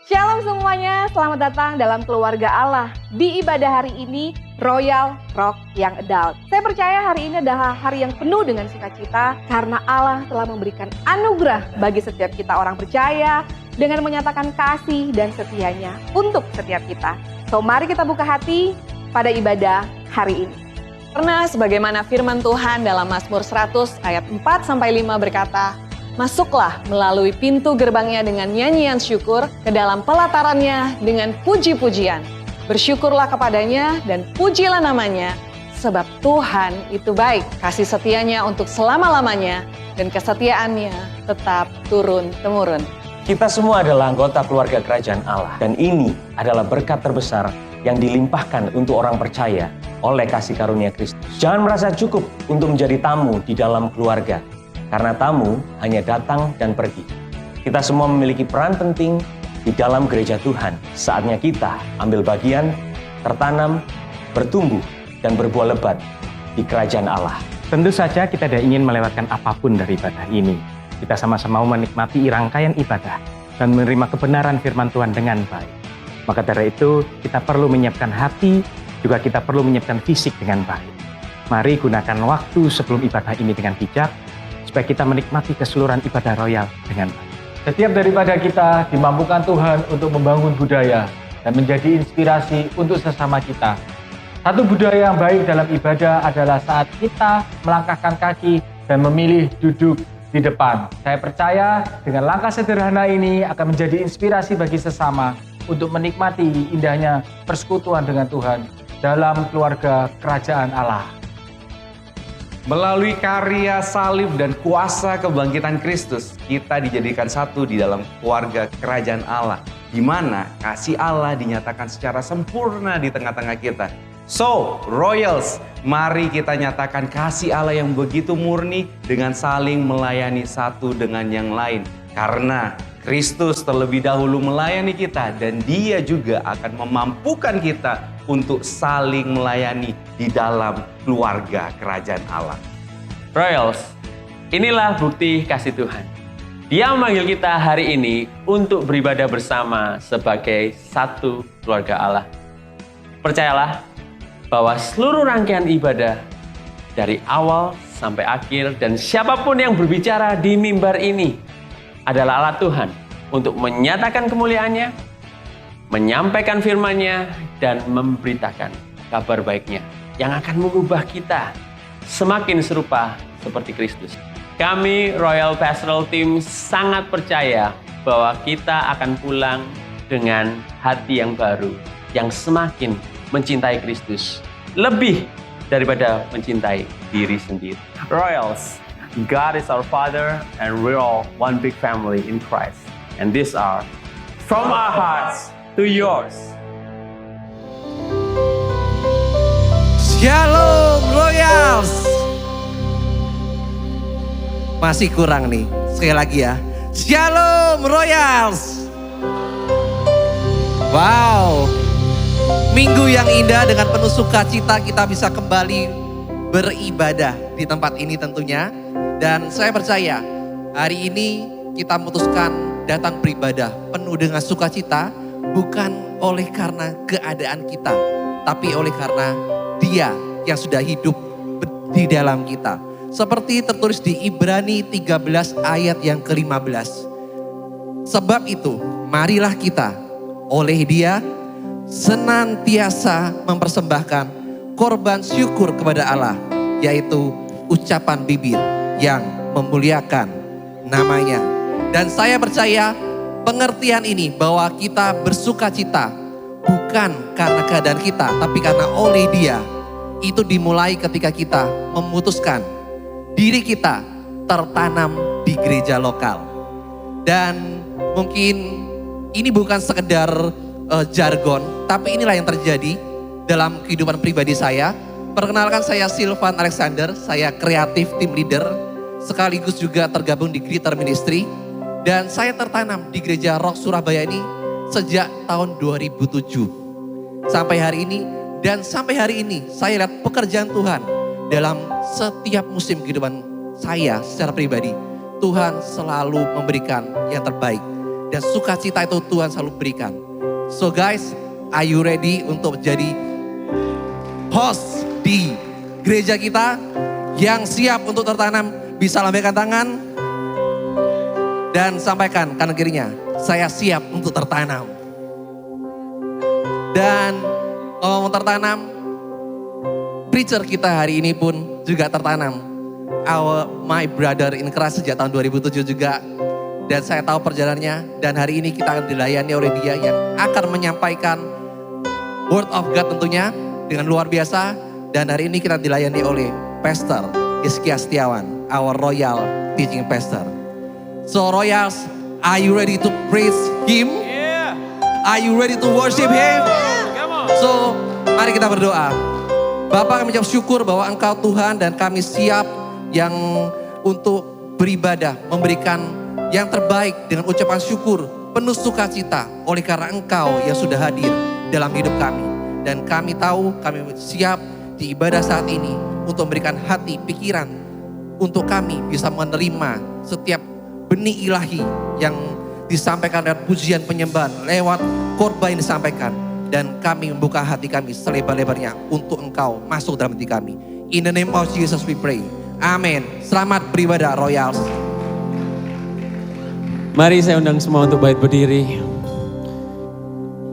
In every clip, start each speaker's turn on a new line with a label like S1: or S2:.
S1: Shalom semuanya, selamat datang dalam keluarga Allah. Di ibadah hari ini, Royal Rock yang Adult. Saya percaya hari ini adalah hari yang penuh dengan sukacita karena Allah telah memberikan anugerah bagi setiap kita orang percaya dengan menyatakan kasih dan setianya untuk setiap kita. So mari kita buka hati pada ibadah hari ini. Karena sebagaimana firman Tuhan dalam Mazmur 100 ayat 4-5 berkata, masuklah melalui pintu gerbangnya dengan nyanyian syukur, ke dalam pelatarannya dengan puji-pujian. Bersyukurlah kepadanya dan pujilah namanya, sebab Tuhan itu baik. Kasih setianya untuk selama-lamanya dan kesetiaannya tetap turun-temurun.
S2: Kita semua adalah anggota keluarga kerajaan Allah. Dan ini adalah berkat terbesar yang dilimpahkan untuk orang percaya oleh kasih karunia Kristus. Jangan merasa cukup untuk menjadi tamu di dalam keluarga. Karena tamu hanya datang dan pergi. Kita semua memiliki peran penting di dalam gereja Tuhan. Saatnya kita ambil bagian, tertanam, bertumbuh, dan berbuah lebat di kerajaan Allah.
S3: Tentu saja kita tidak ingin melewatkan apapun dari ibadah ini. Kita sama-sama mau menikmati rangkaian ibadah dan menerima kebenaran firman Tuhan dengan baik. Maka dari itu kita perlu menyiapkan hati, juga kita perlu menyiapkan fisik dengan baik. Mari gunakan waktu sebelum ibadah ini dengan bijak, supaya kita menikmati keseluruhan ibadah royal dengan baik.
S4: Setiap daripada kita dimampukan Tuhan untuk membangun budaya dan menjadi inspirasi untuk sesama kita. Satu budaya yang baik dalam ibadah adalah saat kita melangkahkan kaki dan memilih duduk di depan. Saya percaya dengan langkah sederhana ini akan menjadi inspirasi bagi sesama untuk menikmati indahnya persekutuan dengan Tuhan dalam keluarga kerajaan Allah.
S5: Melalui karya salib dan kuasa kebangkitan Kristus, kita dijadikan satu di dalam keluarga kerajaan Allah, di mana kasih Allah dinyatakan secara sempurna di tengah-tengah kita. So, Royals, mari kita nyatakan kasih Allah yang begitu murni dengan saling melayani satu dengan yang lain. Karena Kristus terlebih dahulu melayani kita dan Dia juga akan memampukan kita untuk saling melayani di dalam keluarga kerajaan Allah.
S6: Royals, inilah bukti kasih Tuhan. Dia memanggil kita hari ini untuk beribadah bersama sebagai satu keluarga Allah. Percayalah bahwa seluruh rangkaian ibadah dari awal sampai akhir dan siapapun yang berbicara di mimbar ini adalah alat Tuhan untuk menyatakan kemuliaannya, menyampaikan firman-Nya, dan memberitakan kabar baiknya yang akan mengubah kita semakin serupa seperti Kristus. Kami Royal Pastoral Team sangat percaya bahwa kita akan pulang dengan hati yang baru, yang semakin mencintai Kristus, lebih daripada mencintai diri sendiri. Royals, God is our Father and we're all one big family in Christ. And these are from our hearts to yours.
S7: Shalom Royals. Masih kurang nih, sekali lagi ya. Shalom Royals. Wow, minggu yang indah dengan penuh sukacita kita bisa kembali beribadah di tempat ini tentunya. Dan saya percaya hari ini kita memutuskan datang beribadah penuh dengan sukacita, bukan oleh karena keadaan kita, tapi oleh karena Dia yang sudah hidup di dalam kita. Seperti tertulis di Ibrani 13 ayat yang ke-15. Sebab itu, marilah kita oleh Dia senantiasa mempersembahkan korban syukur kepada Allah, yaitu ucapan bibir yang memuliakan namanya. Dan saya percaya pengertian ini bahwa kita bersukacita bukan karena keadaan kita, tapi karena oleh Dia. Itu dimulai ketika kita memutuskan diri kita tertanam di gereja lokal. Dan mungkin ini bukan sekedar jargon, tapi inilah yang terjadi dalam kehidupan pribadi saya. Perkenalkan, saya Silvan Alexander, saya kreatif team leader, sekaligus juga tergabung di Greater Ministry. Dan saya tertanam di gereja Rock Surabaya ini sejak tahun 2007. Sampai hari ini, dan sampai hari ini saya lihat pekerjaan Tuhan dalam setiap musim kehidupan saya secara pribadi. Tuhan selalu memberikan yang terbaik. dan sukacita itu Tuhan selalu berikan. So guys, are you ready untuk jadi host di gereja kita? Yang siap untuk tertanam bisa lambaikan tangan dan sampaikan kanan kirinya, saya siap untuk tertanam. Dan ngomong tertanam, preacher kita hari ini pun juga tertanam. My brother in Christ sejak tahun 2007 juga. Dan saya tahu perjalanannya. Dan hari ini kita akan dilayani oleh dia yang akan menyampaikan word of God tentunya dengan luar biasa. Dan hari ini kita dilayani oleh Pastor Hizkia Setiawan, our royal teaching pastor. So Royals, are you ready to praise Him?
S6: Yeah.
S7: Are you ready to worship Him?
S6: Come on.
S7: So, mari kita berdoa. Bapa, kami ucap syukur bahwa Engkau Tuhan dan kami siap yang untuk beribadah, memberikan yang terbaik dengan ucapan syukur, penuh sukacita oleh karena Engkau yang sudah hadir dalam hidup kami. Dan kami tahu kami siap di ibadah saat ini untuk memberikan hati, pikiran, untuk kami bisa menerima setiap benih ilahi yang disampaikan lewat pujian penyembahan, lewat korban yang disampaikan. Dan kami membuka hati kami selebar-lebarnya untuk Engkau masuk dalam hati kami. In the name of Jesus we pray. Amin. Selamat beribadah Royals.
S6: Mari saya undang semua untuk bait berdiri.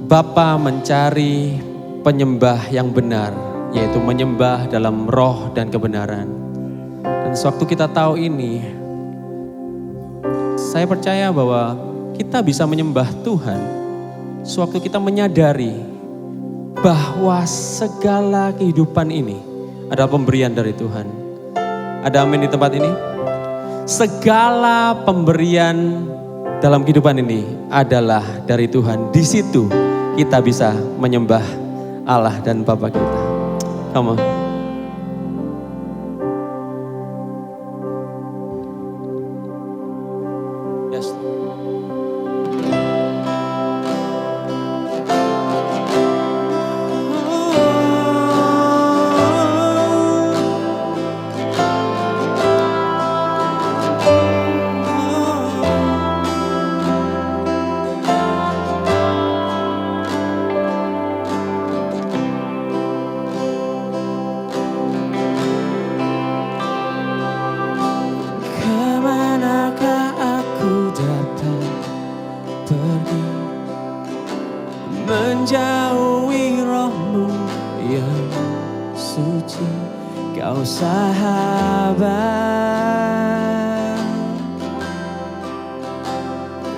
S6: Bapa mencari penyembah yang benar, yaitu menyembah dalam roh dan kebenaran. Dan sewaktu kita tahu ini, saya percaya bahwa kita bisa menyembah Tuhan sewaktu kita menyadari bahwa segala kehidupan ini adalah pemberian dari Tuhan. Ada amin di tempat ini? Segala pemberian dalam kehidupan ini adalah dari Tuhan. Di situ kita bisa menyembah Allah dan Bapa kita. Come on. Yes.
S8: Kemanakah aku datang pergi, menjauhi rohmu yang suci, kau sahabat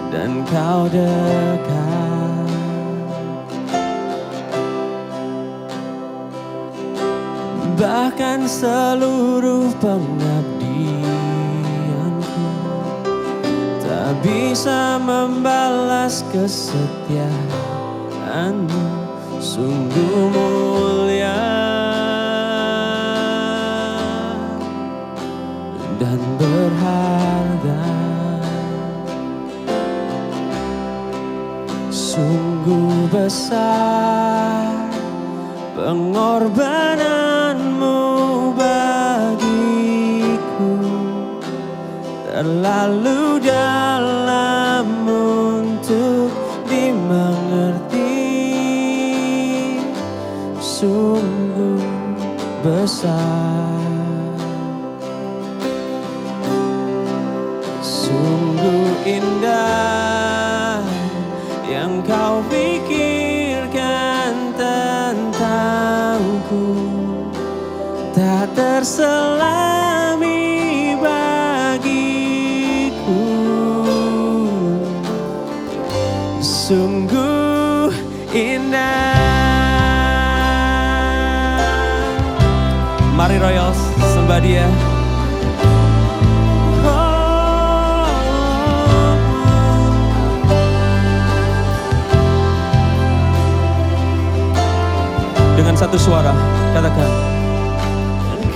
S8: dan kau dekat. Bahkan seluruh pengabdianku tak bisa membalas kesetiaanmu, sungguh mulia dan berharga. Sungguh besar pengorbananmu bagiku, terlalu dalam untuk dimengerti. Sungguh besar, sungguh indah yang kau pikirkan tentangku, tak terselami bagiku. Sungguh indah. Mari Royals, sembah Dia. Dengan satu suara, katakan.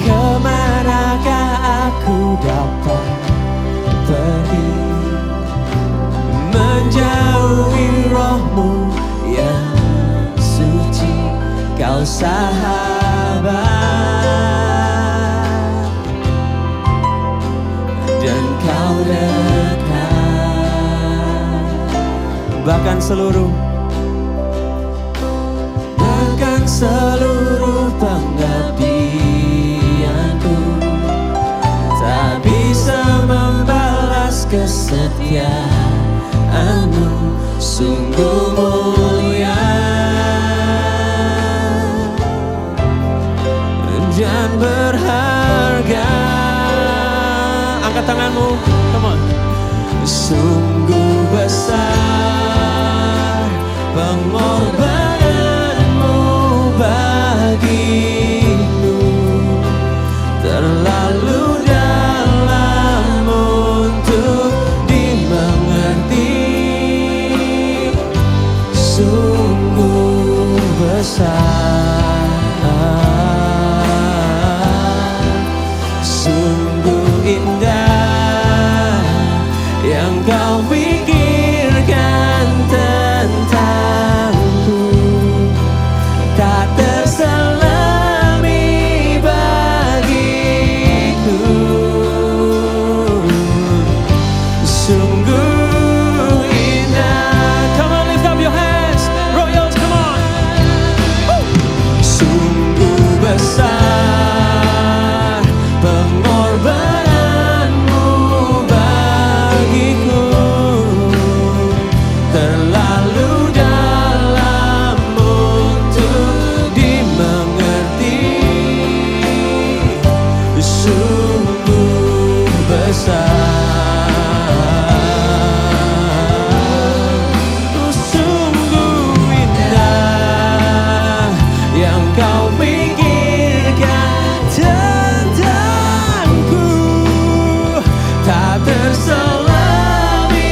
S8: Kemanakah aku dapat pergi, menjauhi rohmu yang suci, kau sahabat dan kau dekat. seluruh pengabdianku, tak bisa membalas kesetiaanmu, sungguh mulia dan berharga. Angkat tanganmu, come on. Sungguh besar pengorbananmu bagiku, terlalu dalam untuk dimengerti. Sungguh besar, sungguh indah yang kau pikirkan tentangku, tak terselami bagiku. Sungguh indah. Come on, lift up your hands, Royals, come on. Sungguh besar pengorbananmu bagiku, terlalu dalam untuk dimengerti. Sungguh besar, sungguh indah yang kau pikirkan tentangku, tak terselami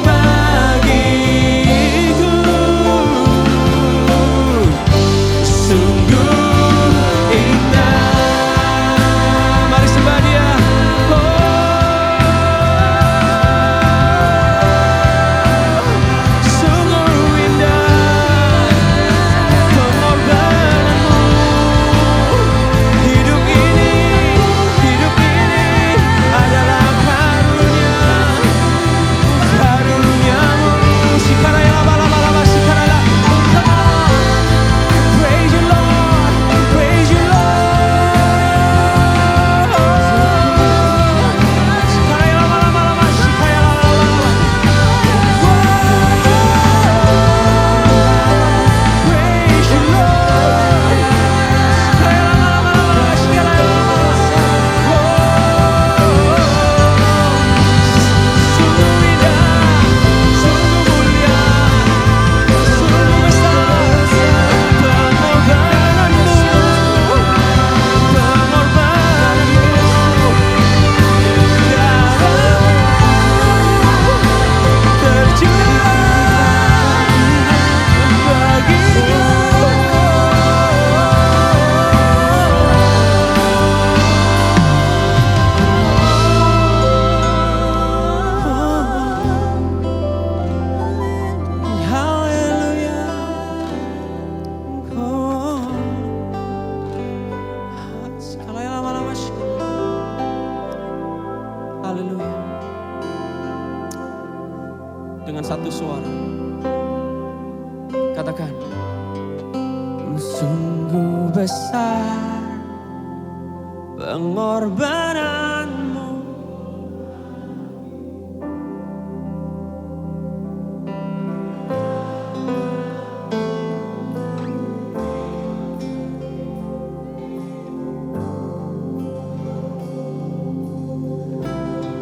S8: bagiku. Sungguh indah. Mari sembah Dia. Sungguh indah pengorbananmu. Hidup ini adalah karuniamu. Sikaraya lama-lama sikaraya. Come on, praise you Lord, praise you Lord. Sikaraya lama-lama sikaraya lama-lama. Praise you Lord. Sikaraya lama-lama sikaraya sungguh indah, sungguh mulia, sungguh besar pengorbananmu, darahmu tercurah bagiku. Haleluya. Sekali lama-lama. Haleluya. Dengan satu suara katakan, sungguh besar pengorbananmu.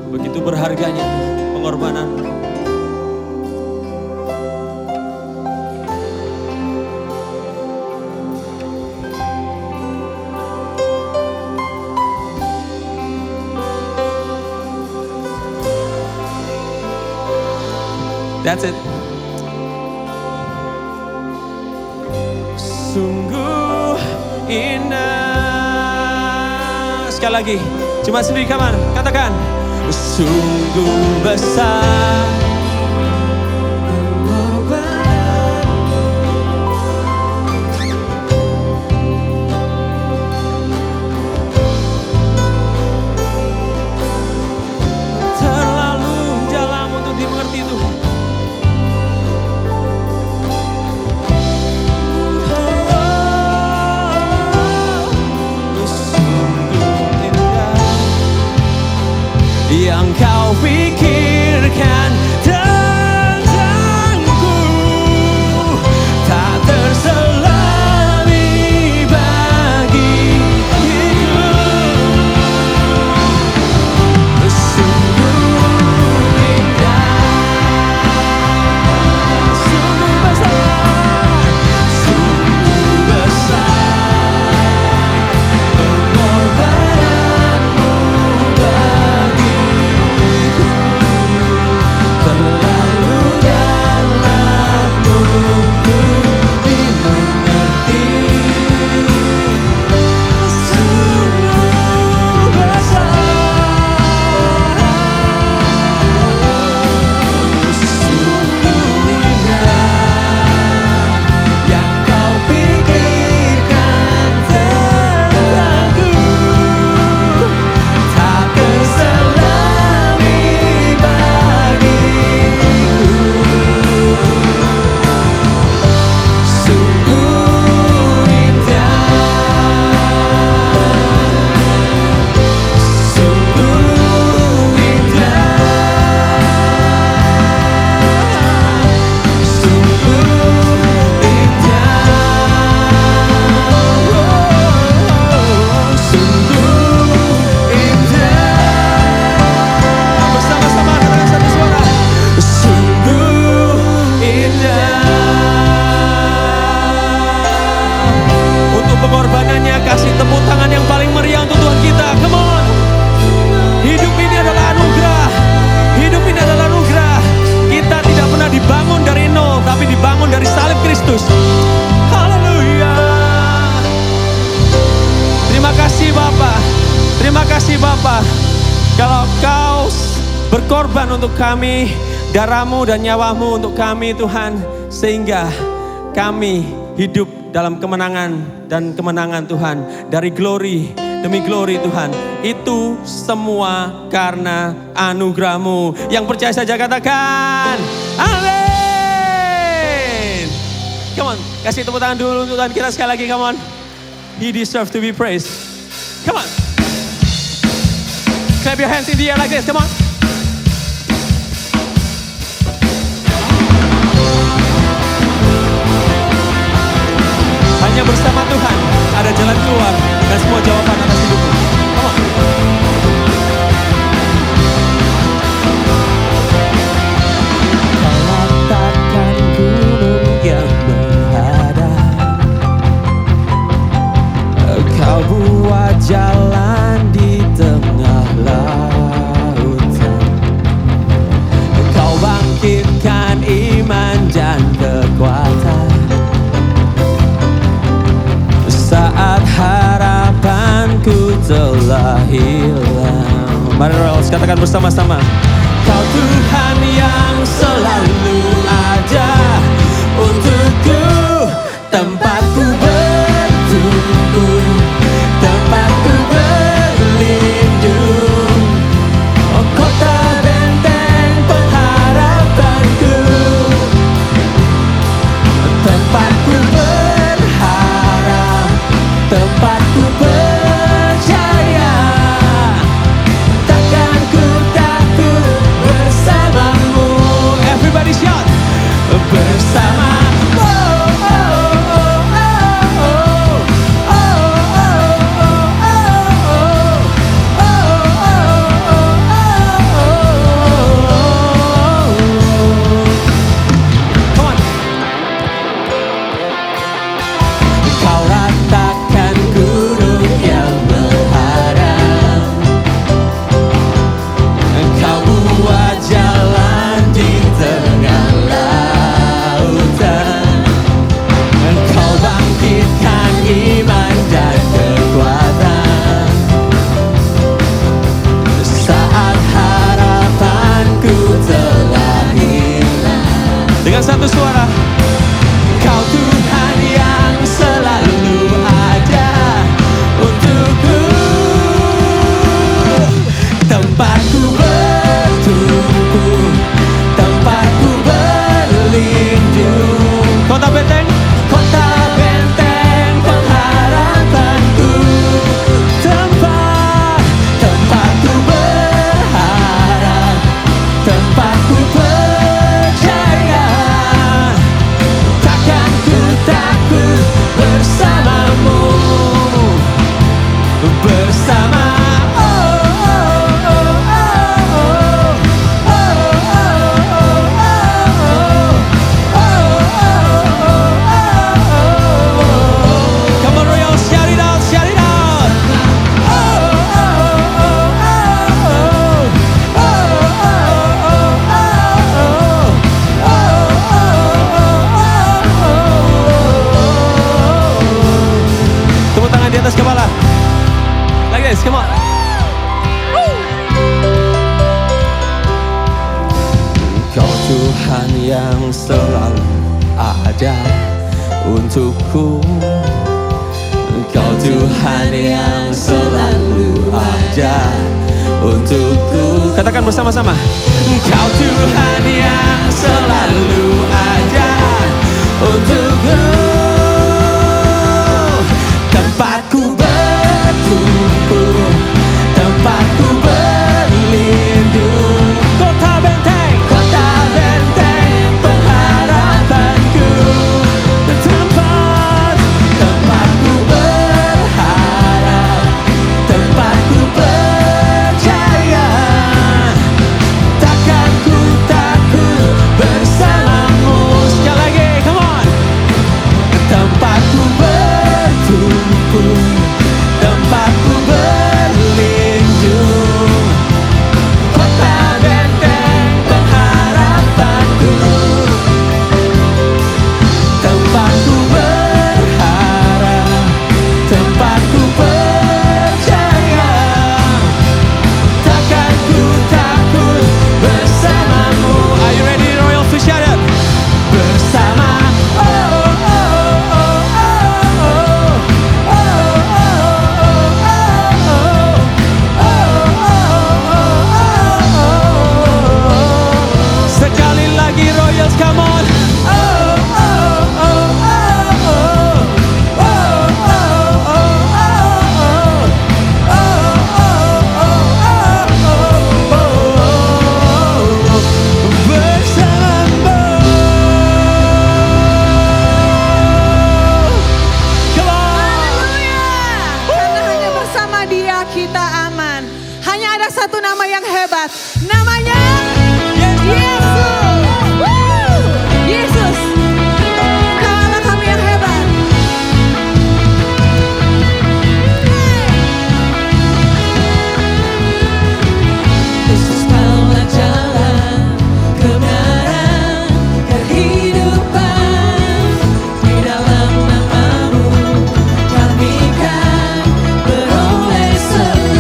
S8: Begitu berharganya pengorbanan. That's it. Sungguh indah. Sekali lagi, cuma sendiri kaman, katakan. Sungguh besar terlalu dalam untuk dimengerti Tuhan. yang kau pikirkan tentangku tak terselami bagiku. Sungguh indah, sungguh besar, sungguh besar pengorbananmu bagiku. Terlalu dalam untuk dimengerti. Sungguh besar, sungguh indah yang kau pikirkan tentangku tak terselami bagiku. Sungguh indah, sungguh indah, sungguh indah, sungguh indah. Bersama-sama dengan satu suara. Sungguh indah. Untuk pengorbanannya, kasih tepuk tangan yang paling meriah untuk Tuhan kita. Come on. Hidup ini adalah anugerah. Hidup ini adalah anugerah. Kita tidak pernah dibangun dari nol, tapi dibangun dari salib Kristus. Haleluya. Terima kasih Bapa. Terima kasih Bapa. Kalau Kau berkorban untuk kami, darahmu dan nyawamu untuk kami Tuhan, sehingga kami hidup dalam kemenangan dan kemenangan Tuhan, dari glory demi glory Tuhan. Itu semua karena anugerah-Mu. Yang percaya saja katakan amin. Come on, kasih tepuk tangan dulu untuk Tuhan kita sekali lagi. Come on, He deserves to be praised. Come on, clap your hands in the air like this. Come on. Hanya bersama Tuhan ada jalan keluar dan semua jawaban atas hidupmu. Come on. Kau letakkan gunung yang menghadap, Kau buat jalan di tengah lautan, Kau bangkitkan iman dan kekuatan saat harapanku telah hilang. Mari Royals katakan bersama-sama. Kau Tuhan yang selalu ada untukku, tempatku bertumbuh, tempatku berlindung, oh kota benteng pengharapanku, tempatku berharap, tempatku percaya, takkan ku takut bersamamu. bersama. Come on Royals, shout it out, shout it out. Tepuk tangan di atas kepala. Like this, come on. Kau Tuhan yang selalu ada untukku. Kau Tuhan yang selalu ada untukku. Katakan bersama-sama. Kau Tuhan yang selalu ada untukku. Tempatku bertumpu, tempatku berlindung. Kota benteng, kota benteng pengharapanku. Tempatku berharap, tempatku percaya. Takkan ku takut bersamamu. Sekali lagi, come on. Tempatku bertumpu, tempatku berlindung. Kota benteng pengharapanku. Tempatku berharap, tempatku percaya. Takkan ku takut bersamamu. Are you ready, Royal, to shout it? Bersama. Sekali lagi Royals, come on.
S9: Karena hanya bersama Dia kita aman. Hanya ada satu nama yang hebat. Namanya Yesus. Woo! Yesus. Kaulah kami yang hebat. Yesus, Kaulah jalan kebenaran kehidupan. Di dalam nama-Mu kami kan beroleh selamat.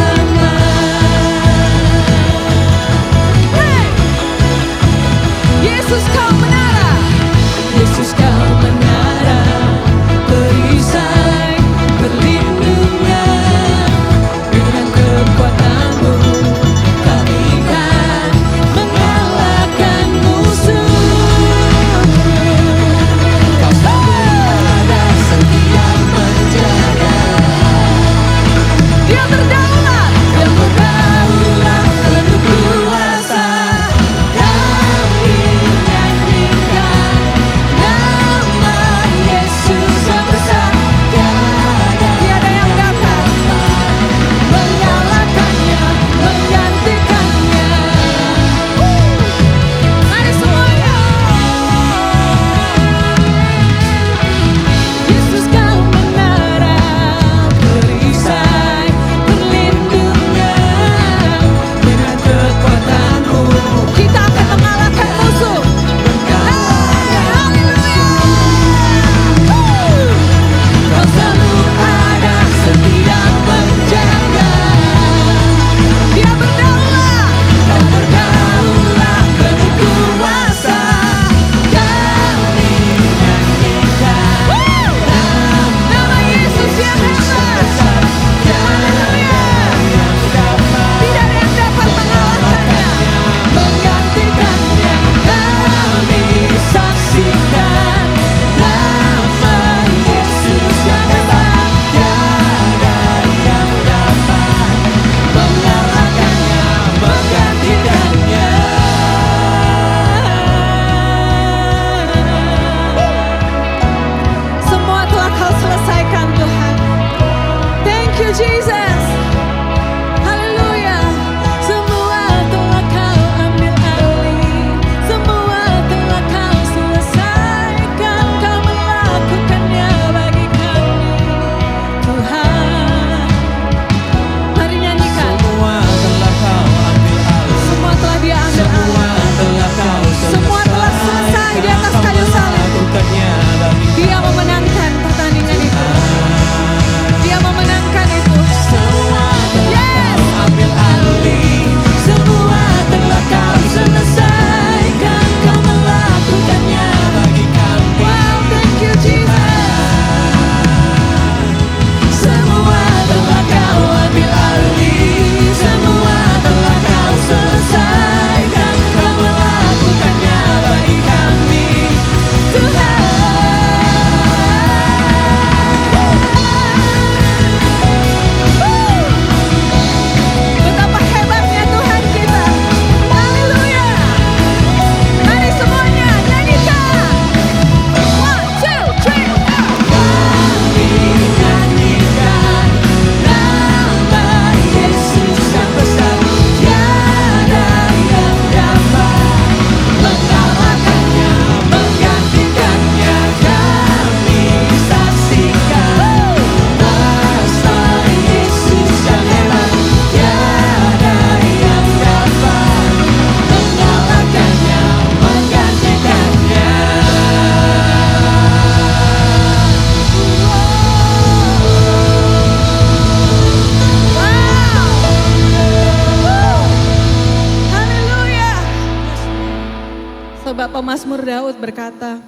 S9: pemazmur Daud berkata,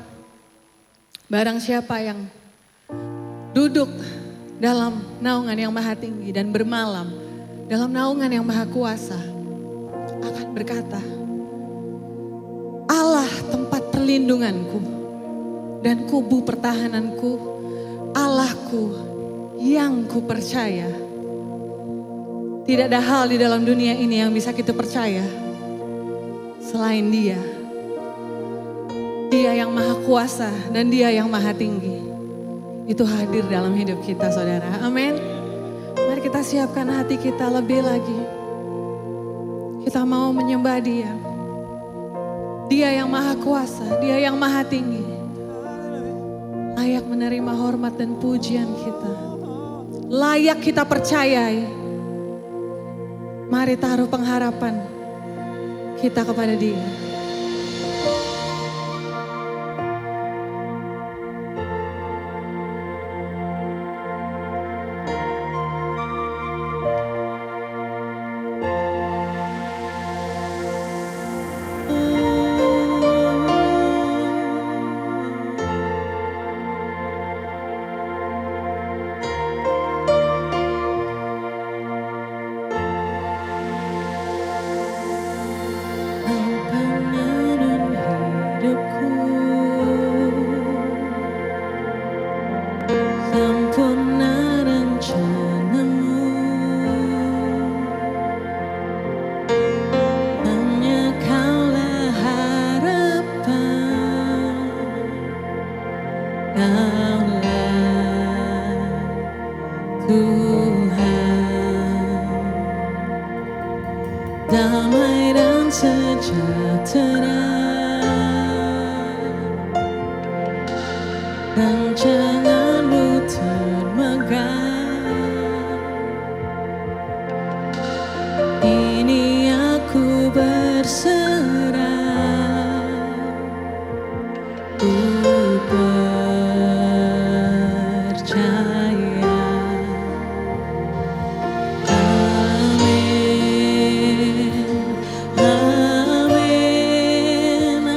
S9: barang siapa yang duduk dalam naungan yang maha tinggi dan bermalam dalam naungan yang maha kuasa akan berkata, Allah tempat perlindunganku dan kubu pertahananku, Allahku yang ku percaya. Tidak ada hal di dalam dunia ini yang bisa kita percaya selain Dia. Dia yang maha kuasa dan Dia yang maha tinggi. Itu hadir dalam hidup kita, saudara. Amin. Mari kita siapkan hati kita lebih lagi. Kita mau menyembah Dia. Dia yang maha kuasa, Dia yang maha tinggi. Layak menerima hormat dan pujian kita. Layak kita percayai. Mari taruh pengharapan kita kepada Dia. Damai dan sejahtera, rancangan-Mu termegah. Ini aku berserah, ku percaya. Amin, amin,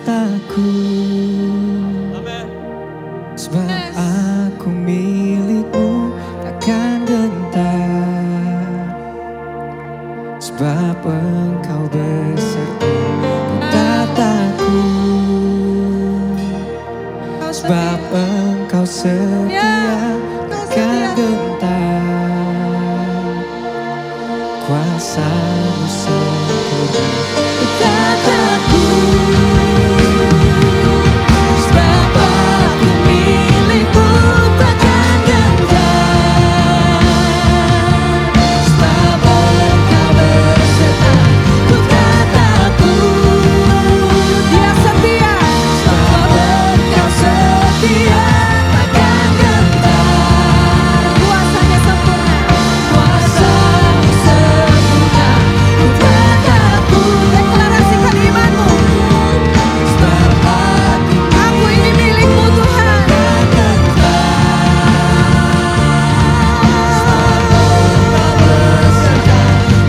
S8: takut.
S10: Amen. Sebab aku milikmu, takkan gentar. Sebab engkau beserta, ku tak takut. Sebab engkau setia, takkan gentar. Kuasa-Mu sempurna, ku tak takut. Sebab aku milik-Mu, takkan gentar. Sebab engkau beserta, ku tak takut.
S9: Dia setia.
S10: Sebab engkau setia, takkan gentar.
S9: Kuasanya sempurna.
S10: Kuasa-Mu sempurna, ku tak takut.
S9: Deklarasikan imanmu.
S10: Sebab
S9: Aku ini milik-Mu Tuhan.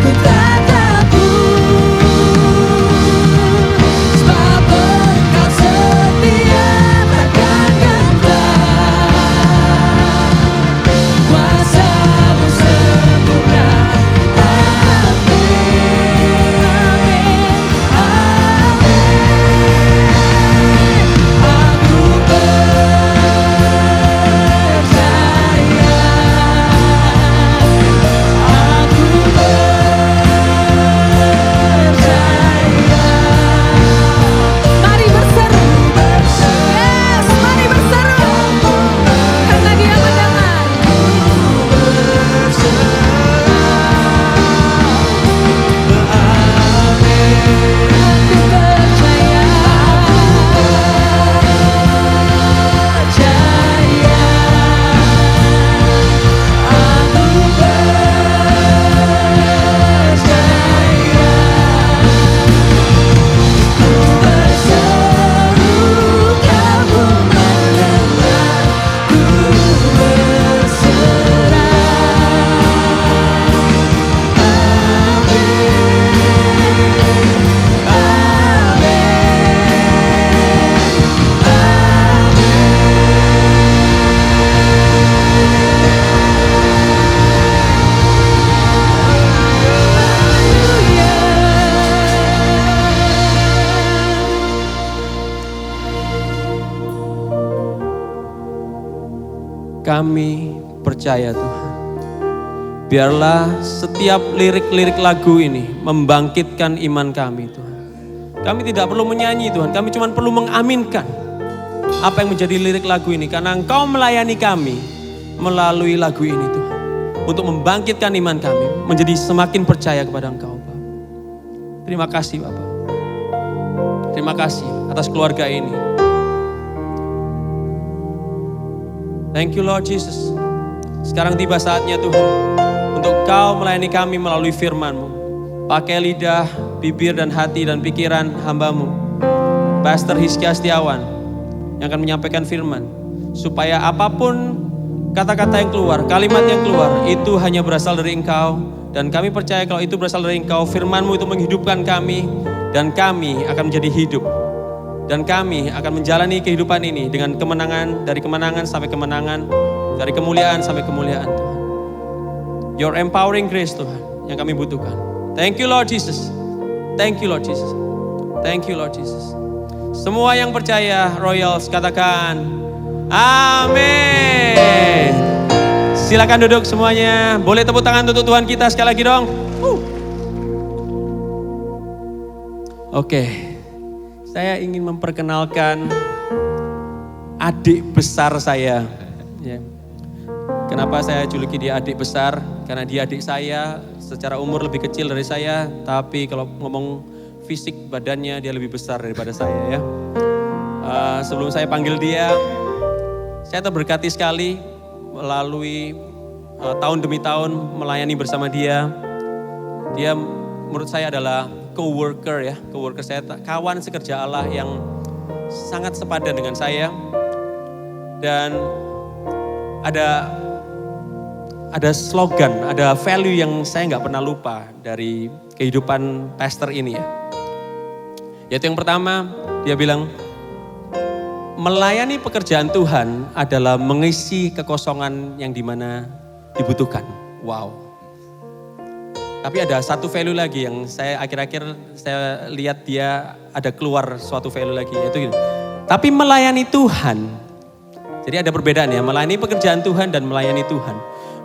S10: ku tak takut. Sebab engkau setia, takkan gentar. Kuasa-Mu sempurna. Aku percaya, aku percaya.
S9: Mari berseru. Yes, mari berseru. Karena Dia mendengar.
S10: Aku percaya, aku percaya, ku berseru, Kau mendengar, ku
S8: Kami percaya Tuhan. Biarlah setiap lirik-lirik lagu ini membangkitkan iman kami Tuhan. Kami tidak perlu menyanyi Tuhan, kami cuma perlu mengaminkan apa yang menjadi lirik lagu ini. Karena Engkau melayani kami melalui lagu ini Tuhan. Untuk membangkitkan iman kami, menjadi semakin percaya kepada Engkau Bapak. Terima kasih Bapak. Terima kasih atas keluarga ini. Thank you Lord Jesus. Sekarang tiba saatnya Tuhan untuk Kau melayani kami melalui firman-Mu. Pakai lidah, bibir dan hati dan pikiran hamba-Mu, Pastor Hizkia Setiawan, yang akan menyampaikan firman. Supaya apapun kata-kata yang keluar, kalimat yang keluar, itu hanya berasal dari Engkau. Dan kami percaya kalau itu berasal dari Engkau, firman-Mu itu menghidupkan kami. Dan kami akan menjadi hidup. Dan kami akan menjalani kehidupan ini dengan kemenangan, dari kemenangan sampai kemenangan, dari kemuliaan sampai kemuliaan Tuhan. Your empowering grace Tuhan yang kami butuhkan. Thank you Lord Jesus. Thank you Lord Jesus. Thank you Lord Jesus. Semua yang percaya Royals katakan amin. Silakan duduk semuanya. Boleh tepuk tangan untuk Tuhan kita sekali lagi dong. Oke. Saya ingin memperkenalkan adik besar saya. Ya. Kenapa saya juluki dia adik besar? Karena dia adik saya, secara umur lebih kecil dari saya, tapi kalau ngomong fisik badannya dia lebih besar daripada saya ya. Sebelum saya panggil dia, saya terberkati sekali melalui tahun demi tahun melayani bersama dia. Dia menurut saya adalah coworker ya, coworker saya, kawan sekerja Allah yang sangat sepadan dengan saya. Dan ada slogan, ada value yang saya nggak pernah lupa dari kehidupan pastor ini ya. Yaitu yang pertama, Dia bilang, melayani pekerjaan Tuhan adalah mengisi kekosongan yang dimana dibutuhkan. Wow. Tapi ada satu value lagi yang saya akhir-akhir saya lihat dia ada keluar suatu value lagi, yaitu gini. Tapi melayani Tuhan, jadi ada perbedaan ya, melayani pekerjaan Tuhan dan melayani Tuhan.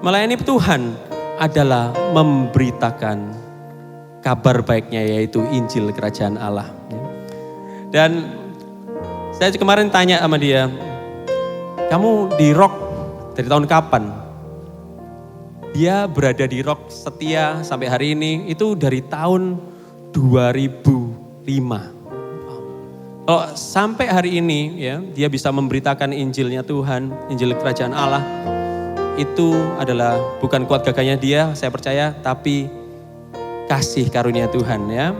S8: Melayani Tuhan adalah memberitakan kabar baiknya, yaitu Injil Kerajaan Allah. Dan saya kemarin tanya sama dia, kamu di Rock dari tahun kapan? Dia berada di Rock setia sampai hari ini itu dari tahun 2005. Kalau sampai hari ini ya, dia bisa memberitakan Injilnya Tuhan, Injil Kerajaan Allah. Itu adalah bukan kuat gagahnya dia, saya percaya, tapi kasih karunia Tuhan ya.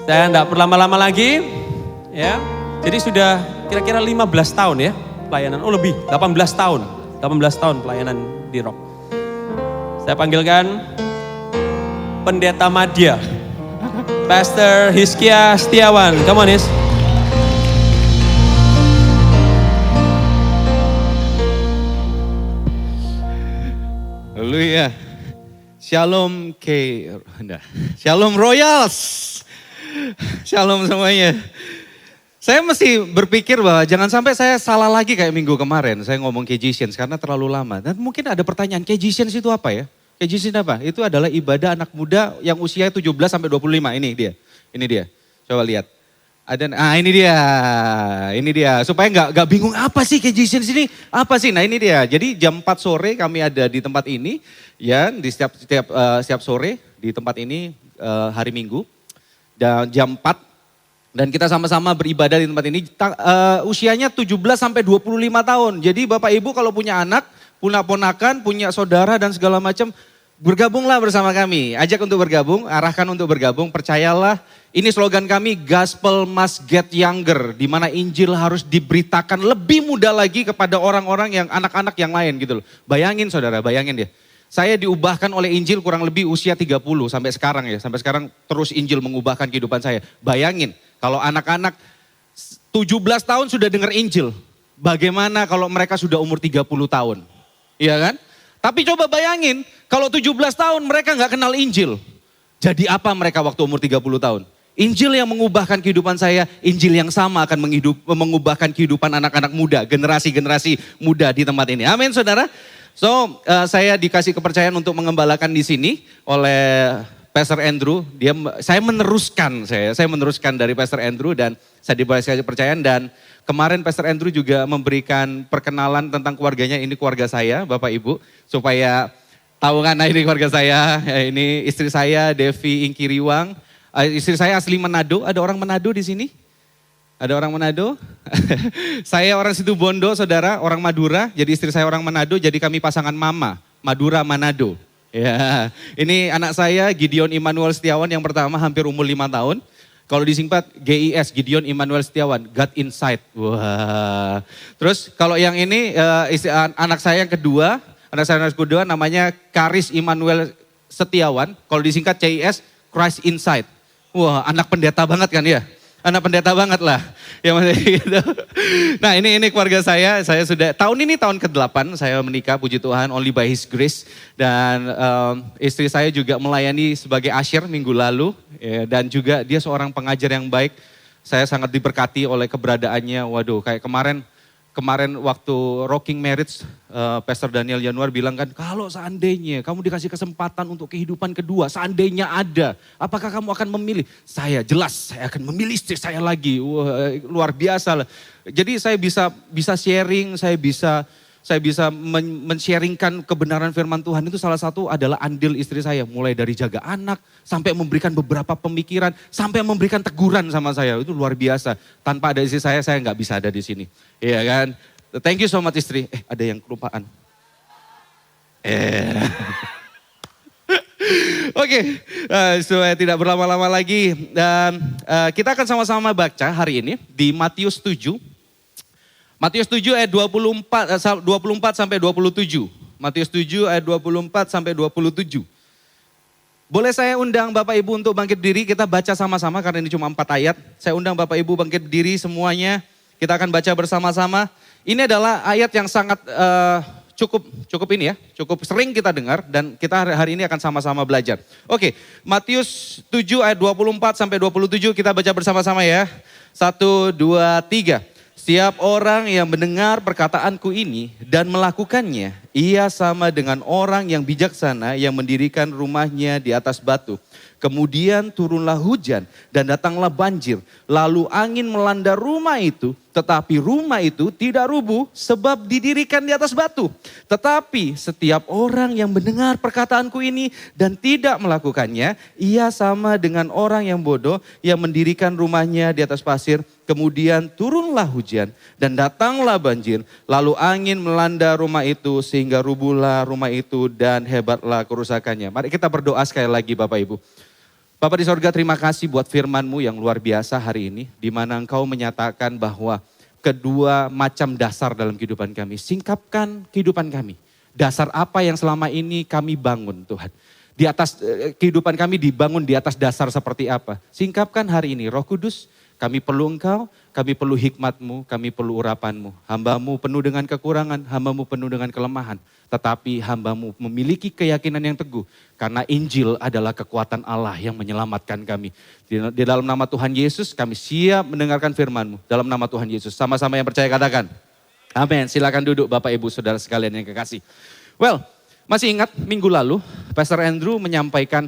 S8: Saya enggak berlama-lama lagi ya. Jadi sudah kira-kira 15 tahun ya pelayanan. Oh lebih, 18 tahun. 18 tahun pelayanan di Rock. Saya panggilkan Pendeta Madya, Pastor Hizkia Setiawan. Come on, His.
S11: Haleluya. Shalom Shalom Royals. Shalom semuanya. Saya mesti berpikir bahwa jangan sampai saya salah lagi kayak minggu kemarin. Saya ngomong Kejisians karena terlalu lama. Dan mungkin ada pertanyaan, Kejisians itu apa ya? Kejisians apa? Itu adalah ibadah anak muda yang usia 17 sampai 25. Ini dia. Coba lihat. Ini dia. Supaya nggak bingung apa sih Kejisians ini? Apa sih? Nah ini dia. Jadi jam 4 sore kami ada di tempat ini. Ya, di setiap sore di tempat ini hari Minggu. Dan jam 4. Dan kita sama-sama beribadah di tempat ini, usianya 17 sampai 25 tahun. Jadi Bapak Ibu kalau punya anak, punya ponakan, punya saudara dan segala macam, bergabunglah bersama kami. Ajak untuk bergabung, arahkan untuk bergabung, percayalah. Ini slogan kami, Gospel Must Get Younger, di mana Injil harus diberitakan lebih mudah lagi kepada orang-orang yang anak-anak yang lain gitu loh. Bayangin saudara, bayangin dia. Saya diubahkan oleh Injil kurang lebih usia 30 sampai sekarang ya. Sampai sekarang terus Injil mengubahkan kehidupan saya. Bayangin. Kalau anak-anak 17 tahun sudah dengar Injil, bagaimana kalau mereka sudah umur 30 tahun? Iya kan? Tapi coba bayangin, kalau 17 tahun mereka nggak kenal Injil. Jadi apa mereka waktu umur 30 tahun? Injil yang mengubahkan kehidupan saya, Injil yang sama akan mengubahkan kehidupan anak-anak muda, generasi-generasi muda di tempat ini. Amin saudara. So, saya dikasih kepercayaan untuk mengembalakan di sini oleh Pastor Andrew. Saya meneruskan dari Pastor Andrew dan saya dikasih kepercayaan, dan kemarin Pastor Andrew juga memberikan perkenalan tentang keluarganya. Ini keluarga saya, Bapak Ibu, supaya tahu kan, nah ini keluarga saya, ini istri saya Devi Ingkiriwang. Istri saya asli Manado. Ada orang Manado di sini? Ada orang Manado? Saya orang Situbondo, saudara, orang Madura. Jadi istri saya orang Manado, jadi kami pasangan mama, Madura Manado. Ya, ini anak saya Gideon Immanuel Setiawan yang pertama, hampir umur 5 tahun. Kalau disingkat GIS, Gideon Immanuel Setiawan, God Insight. Wah. Terus kalau yang ini anak saya yang kedua, namanya Karis Immanuel Setiawan. Kalau disingkat CIS, Christ Insight. Wah, anak pendeta banget kan ya? Anak pendeta banget lah. Ya gitu. Nah ini keluarga saya sudah, tahun ini tahun ke-8 saya menikah, puji Tuhan, only by His grace. Dan istri saya juga melayani sebagai usher minggu lalu. Ya, dan juga dia seorang pengajar yang baik. Saya sangat diberkati oleh keberadaannya. Waduh, kayak kemarin waktu Rocking Marriage, Pastor Daniel Januar bilang kan, kalau seandainya kamu dikasih kesempatan untuk kehidupan kedua, seandainya ada, apakah kamu akan memilih? Saya akan memilih istri saya lagi. Wah, luar biasa lah. Jadi saya bisa sharing, saya bisa men-sharingkan kebenaran firman Tuhan. Itu salah satu adalah andil istri saya. Mulai dari jaga anak, sampai memberikan beberapa pemikiran, sampai memberikan teguran sama saya. Itu luar biasa. Tanpa ada istri saya nggak bisa ada di sini. Iya kan? Thank you so much istri. Ada yang kelupaan. Oke, supaya tidak berlama-lama lagi. Dan kita akan sama-sama baca hari ini di Matius 7. Matius 7 ayat 24 sampai 27. Matius 7 ayat 24 sampai 27. Boleh saya undang Bapak Ibu untuk bangkit berdiri, kita baca sama-sama karena ini cuma 4 ayat. Saya undang Bapak Ibu bangkit berdiri semuanya, kita akan baca bersama-sama. Ini adalah ayat yang sangat cukup ini ya, cukup sering kita dengar dan kita hari ini akan sama-sama belajar. Oke, Matius 7 ayat 24 sampai 27 kita baca bersama-sama ya. 1, 2, 3. Setiap orang yang mendengar perkataanku ini dan melakukannya, ia sama dengan orang yang bijaksana yang mendirikan rumahnya di atas batu. Kemudian turunlah hujan dan datanglah banjir. Lalu angin melanda rumah itu, tetapi rumah itu tidak rubuh sebab didirikan di atas batu. Tetapi setiap orang yang mendengar perkataanku ini dan tidak melakukannya, ia sama dengan orang yang bodoh yang mendirikan rumahnya di atas pasir. Kemudian turunlah hujan dan datanglah banjir. Lalu angin melanda rumah itu sehingga rubuhlah rumah itu dan hebatlah kerusakannya. Mari kita berdoa sekali lagi Bapak Ibu. Bapak di sorga, terima kasih buat firman-Mu yang luar biasa hari ini. Di mana Engkau menyatakan bahwa kedua macam dasar dalam kehidupan kami. Singkapkan kehidupan kami. Dasar apa yang selama ini kami bangun Tuhan. Di atas kehidupan kami dibangun di atas dasar seperti apa. Singkapkan hari ini Roh Kudus. Kami perlu Engkau, kami perlu hikmat-Mu, kami perlu urapan-Mu. Hamba-Mu penuh dengan kekurangan, hamba-Mu penuh dengan kelemahan. Tetapi hamba-Mu memiliki keyakinan yang teguh. Karena Injil adalah kekuatan Allah yang menyelamatkan kami. Di dalam nama Tuhan Yesus kami siap mendengarkan firman-Mu. Dalam nama Tuhan Yesus, sama-sama yang percaya katakan. Amin, silakan duduk Bapak Ibu Saudara sekalian yang kekasih. Well, masih ingat minggu lalu Pastor Andrew menyampaikan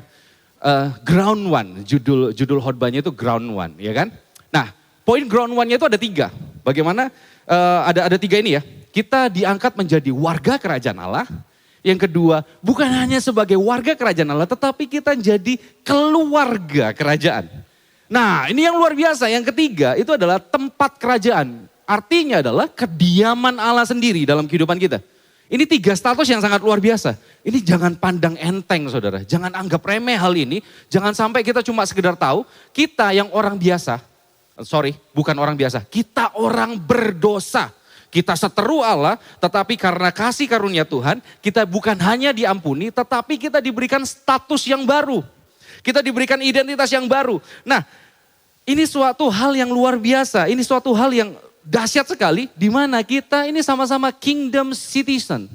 S11: ground one, judul khotbahnya itu ground one, ya kan? Nah, poin ground one-nya itu ada 3. Bagaimana ada 3 ini ya. Kita diangkat menjadi warga kerajaan Allah. Yang kedua, bukan hanya sebagai warga kerajaan Allah, tetapi kita jadi keluarga kerajaan. Nah, ini yang luar biasa. Yang ketiga, itu adalah tempat kerajaan. Artinya adalah kediaman Allah sendiri dalam kehidupan kita. Ini 3 status yang sangat luar biasa. Ini jangan pandang enteng saudara. Jangan anggap remeh hal ini. Jangan sampai kita cuma sekedar tahu. Kita yang orang biasa. Bukan orang biasa. Kita orang berdosa. Kita seteru Allah. Tetapi karena kasih karunia Tuhan. Kita bukan hanya diampuni. Tetapi kita diberikan status yang baru. Kita diberikan identitas yang baru. Nah, ini suatu hal yang luar biasa. Ini suatu hal yang dahsyat sekali, di mana kita ini sama-sama kingdom citizen.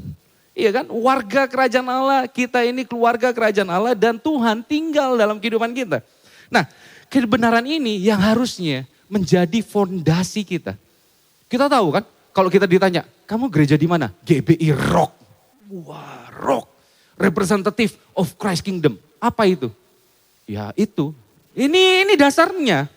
S11: Iya kan, warga kerajaan Allah, kita ini keluarga kerajaan Allah dan Tuhan tinggal dalam kehidupan kita. Nah, kebenaran ini yang harusnya menjadi fondasi kita. Kita tahu kan, kalau kita ditanya, kamu gereja di mana? GBI Rock. Wah, Rock. Representative of Christ Kingdom. Apa itu? Ya itu. Ini dasarnya.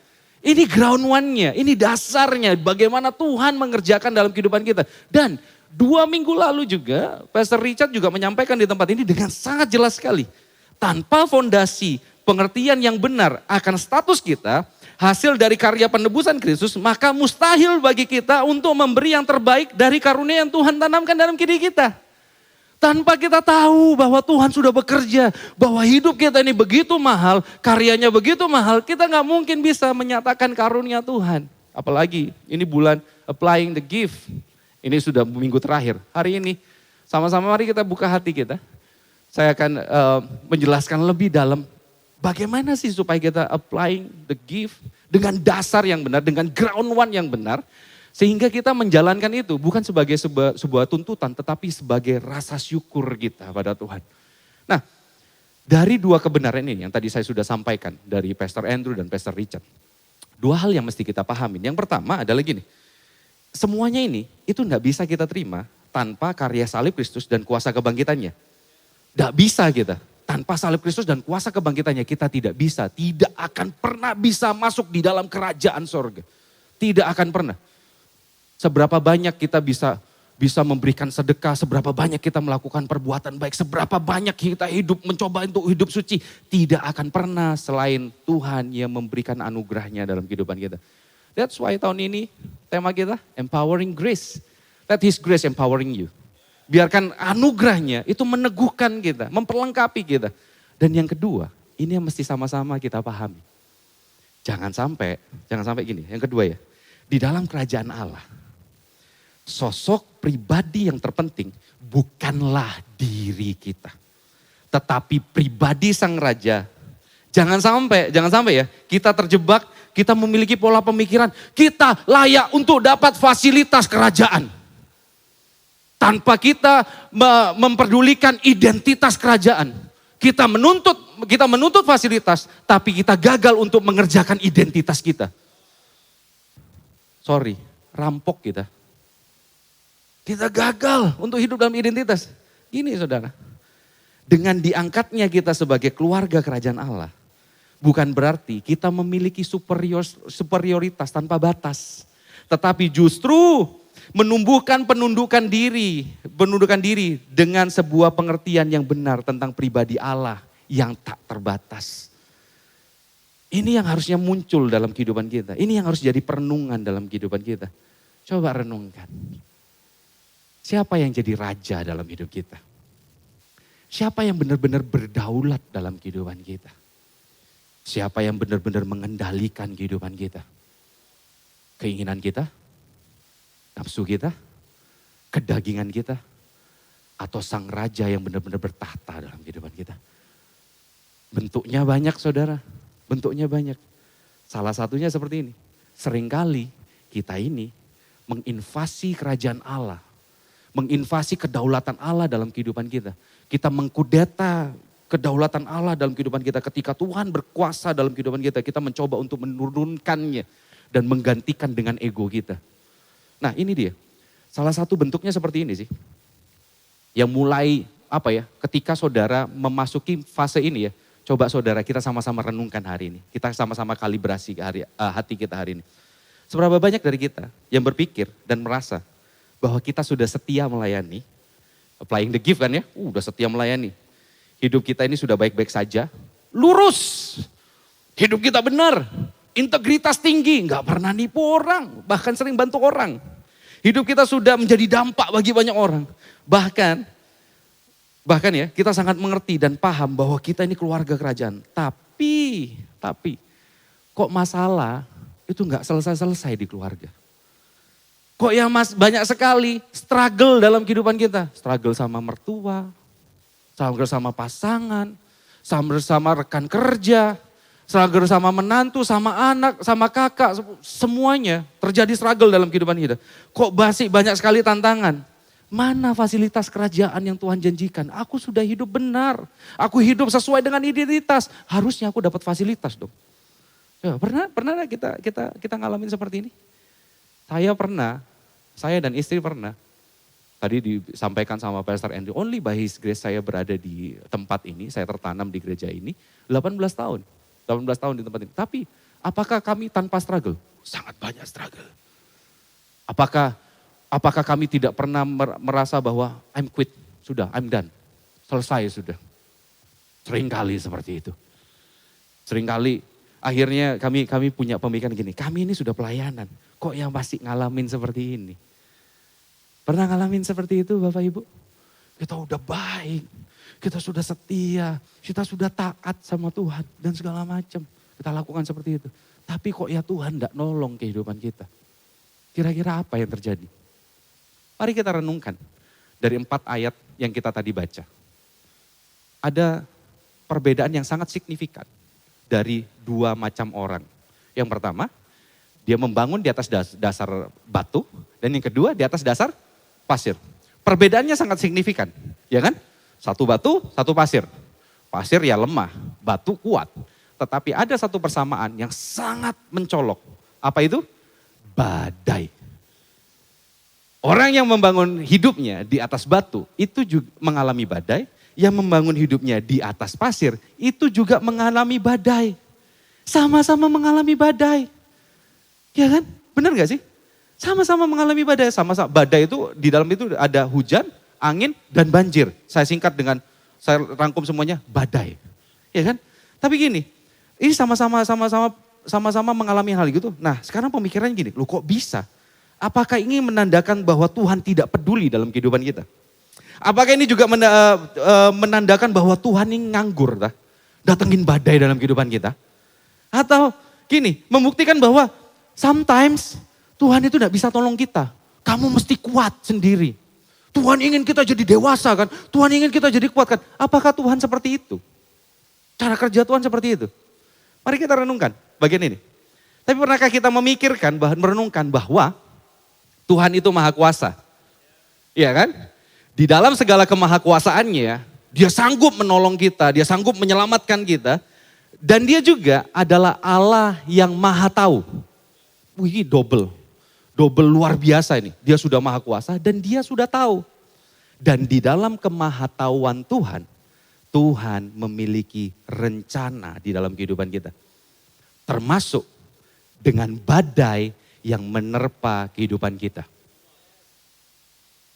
S11: Ini ground one-nya, ini dasarnya bagaimana Tuhan mengerjakan dalam kehidupan kita. Dan 2 minggu lalu juga Pastor Richard juga menyampaikan di tempat ini dengan sangat jelas sekali. Tanpa fondasi pengertian yang benar akan status kita, hasil dari karya penebusan Kristus, maka mustahil bagi kita untuk memberi yang terbaik dari karunia yang Tuhan tanamkan dalam diri kita. Tanpa kita tahu bahwa Tuhan sudah bekerja, bahwa hidup kita ini begitu mahal, karyanya begitu mahal, kita gak mungkin bisa menyatakan karunia Tuhan. Apalagi ini bulan applying the gift, ini sudah minggu terakhir. Hari ini sama-sama mari kita buka hati kita. Saya akan menjelaskan lebih dalam bagaimana sih supaya kita applying the gift dengan dasar yang benar, dengan ground one yang benar. Sehingga kita menjalankan itu bukan sebagai sebuah tuntutan tetapi sebagai rasa syukur kita pada Tuhan. Nah, dari 2 kebenaran ini yang tadi saya sudah sampaikan dari Pastor Andrew dan Pastor Richard. 2 hal yang mesti kita pahamin. Yang pertama adalah gini, semuanya ini itu gak bisa kita terima tanpa karya salib Kristus dan kuasa kebangkitannya. Gak bisa kita. Tanpa salib Kristus dan kuasa kebangkitannya kita tidak bisa, tidak akan pernah bisa masuk di dalam kerajaan sorga. Tidak akan pernah. Seberapa banyak kita bisa memberikan sedekah, seberapa banyak kita melakukan perbuatan baik, seberapa banyak kita hidup mencoba untuk hidup suci. Tidak akan pernah selain Tuhan yang memberikan anugerahnya dalam kehidupan kita. That's why tahun ini tema kita Empowering Grace. Let His Grace empowering you. Biarkan anugerahnya itu meneguhkan kita, memperlengkapi kita. Dan yang kedua, ini yang mesti sama-sama kita pahami. Jangan sampai gini, yang kedua ya. Di dalam kerajaan Allah, sosok pribadi yang terpenting bukanlah diri kita. Tetapi pribadi sang raja, jangan sampai ya, kita terjebak, kita memiliki pola pemikiran, kita layak untuk dapat fasilitas kerajaan. Tanpa kita memperdulikan identitas kerajaan. Kita menuntut fasilitas, tapi kita gagal untuk mengerjakan identitas kita. Sorry, rampok kita. Kita gagal untuk hidup dalam identitas. Gini saudara, dengan diangkatnya kita sebagai keluarga kerajaan Allah, bukan berarti kita memiliki superioritas tanpa batas. Tetapi justru menumbuhkan penundukan diri dengan sebuah pengertian yang benar tentang pribadi Allah yang tak terbatas. Ini yang harusnya muncul dalam kehidupan kita. Ini yang harus jadi perenungan dalam kehidupan kita. Coba renungkan. Siapa yang jadi raja dalam hidup kita? Siapa yang benar-benar berdaulat dalam kehidupan kita? Siapa yang benar-benar mengendalikan kehidupan kita? Keinginan kita? Nafsu kita, kedagingan kita, atau sang raja yang benar-benar bertahta dalam kehidupan kita. Bentuknya banyak saudara, bentuknya banyak. Salah satunya seperti ini, seringkali kita ini menginvasi kerajaan Allah, menginvasi kedaulatan Allah dalam kehidupan kita. Kita mengkudeta kedaulatan Allah dalam kehidupan kita. Ketika Tuhan berkuasa dalam kehidupan kita, kita mencoba untuk menurunkannya dan menggantikan dengan ego kita. Nah ini dia, salah satu bentuknya seperti ini sih. Yang mulai ketika saudara memasuki fase ini ya. Coba saudara kita sama-sama renungkan hari ini. Kita sama-sama kalibrasi hati kita hari ini. Seberapa banyak dari kita yang berpikir dan merasa bahwa kita sudah setia melayani. Applying the gift kan ya, udah setia melayani. Hidup kita ini sudah baik-baik saja, lurus. Hidup kita benar. Integritas tinggi, nggak pernah nipu orang, bahkan sering bantu orang. Hidup kita sudah menjadi dampak bagi banyak orang. Bahkan ya kita sangat mengerti dan paham bahwa kita ini keluarga kerajaan. Tapi kok masalah itu nggak selesai-selesai di keluarga. Kok yang banyak sekali struggle dalam kehidupan kita. Struggle sama mertua, struggle sama pasangan, struggle sama rekan kerja, struggle sama menantu, sama anak, sama kakak, semuanya terjadi struggle dalam kehidupan kita. Kok banyak sekali tantangan. Mana fasilitas kerajaan yang Tuhan janjikan? Aku sudah hidup benar, aku hidup sesuai dengan identitas. Harusnya aku dapat fasilitas dong. Ya, pernah kita ngalamin seperti ini? Saya dan istri pernah. Tadi disampaikan sama Pastor Andrew, only by His grace saya berada di tempat ini, saya tertanam di gereja ini 18 tahun. 18 tahun di tempat ini. Tapi apakah kami tanpa struggle? Sangat banyak struggle. Apakah kami tidak pernah merasa bahwa I'm quit, sudah, I'm done, selesai sudah. Seringkali seperti itu. Seringkali akhirnya kami punya pemikiran gini, kami ini sudah pelayanan, kok yang pasti ngalamin seperti ini. Pernah ngalamin seperti itu Bapak Ibu? Kita udah baik, kita sudah setia, kita sudah taat sama Tuhan dan segala macam. Kita lakukan seperti itu. Tapi kok ya Tuhan enggak nolong kehidupan kita. Kira-kira apa yang terjadi? Mari kita renungkan dari 4 ayat yang kita tadi baca. Ada perbedaan yang sangat signifikan dari 2 macam orang. Yang pertama, dia membangun di atas dasar batu, dan yang kedua di atas dasar pasir. Perbedaannya sangat signifikan, ya kan? Satu batu, satu pasir. Pasir ya lemah, batu kuat. Tetapi ada satu persamaan yang sangat mencolok. Apa itu? Badai. Orang yang membangun hidupnya di atas batu, itu juga mengalami badai. Yang membangun hidupnya di atas pasir, itu juga mengalami badai. Sama-sama mengalami badai. Ya kan? Benar gak sih? Sama-sama mengalami badai. Sama-sama badai itu di dalam itu ada hujan, angin, dan banjir. Saya singkat dengan, saya rangkum semuanya, badai. Ya kan? Tapi gini, ini sama-sama mengalami hal gitu. Nah sekarang pemikirannya gini, loh kok bisa? Apakah ini menandakan bahwa Tuhan tidak peduli dalam kehidupan kita? Apakah ini juga menandakan bahwa Tuhan ini nganggur? Datengin badai dalam kehidupan kita? Atau gini, membuktikan bahwa sometimes Tuhan itu tidak bisa tolong kita. Kamu mesti kuat sendiri. Tuhan ingin kita jadi dewasa kan, Tuhan ingin kita jadi kuat kan. Apakah Tuhan seperti itu? Cara kerja Tuhan seperti itu? Mari kita renungkan bagian ini. Tapi pernahkah kita memikirkan, merenungkan bahwa Tuhan itu maha kuasa? Iya kan? Di dalam segala kemahakuasaannya, dia sanggup menolong kita, dia sanggup menyelamatkan kita. Dan dia juga adalah Allah yang maha tahu. Wih, double luar biasa ini. Dia sudah maha kuasa dan dia sudah tahu. Dan di dalam kemahatauan Tuhan, Tuhan memiliki rencana di dalam kehidupan kita. Termasuk dengan badai yang menerpa kehidupan kita.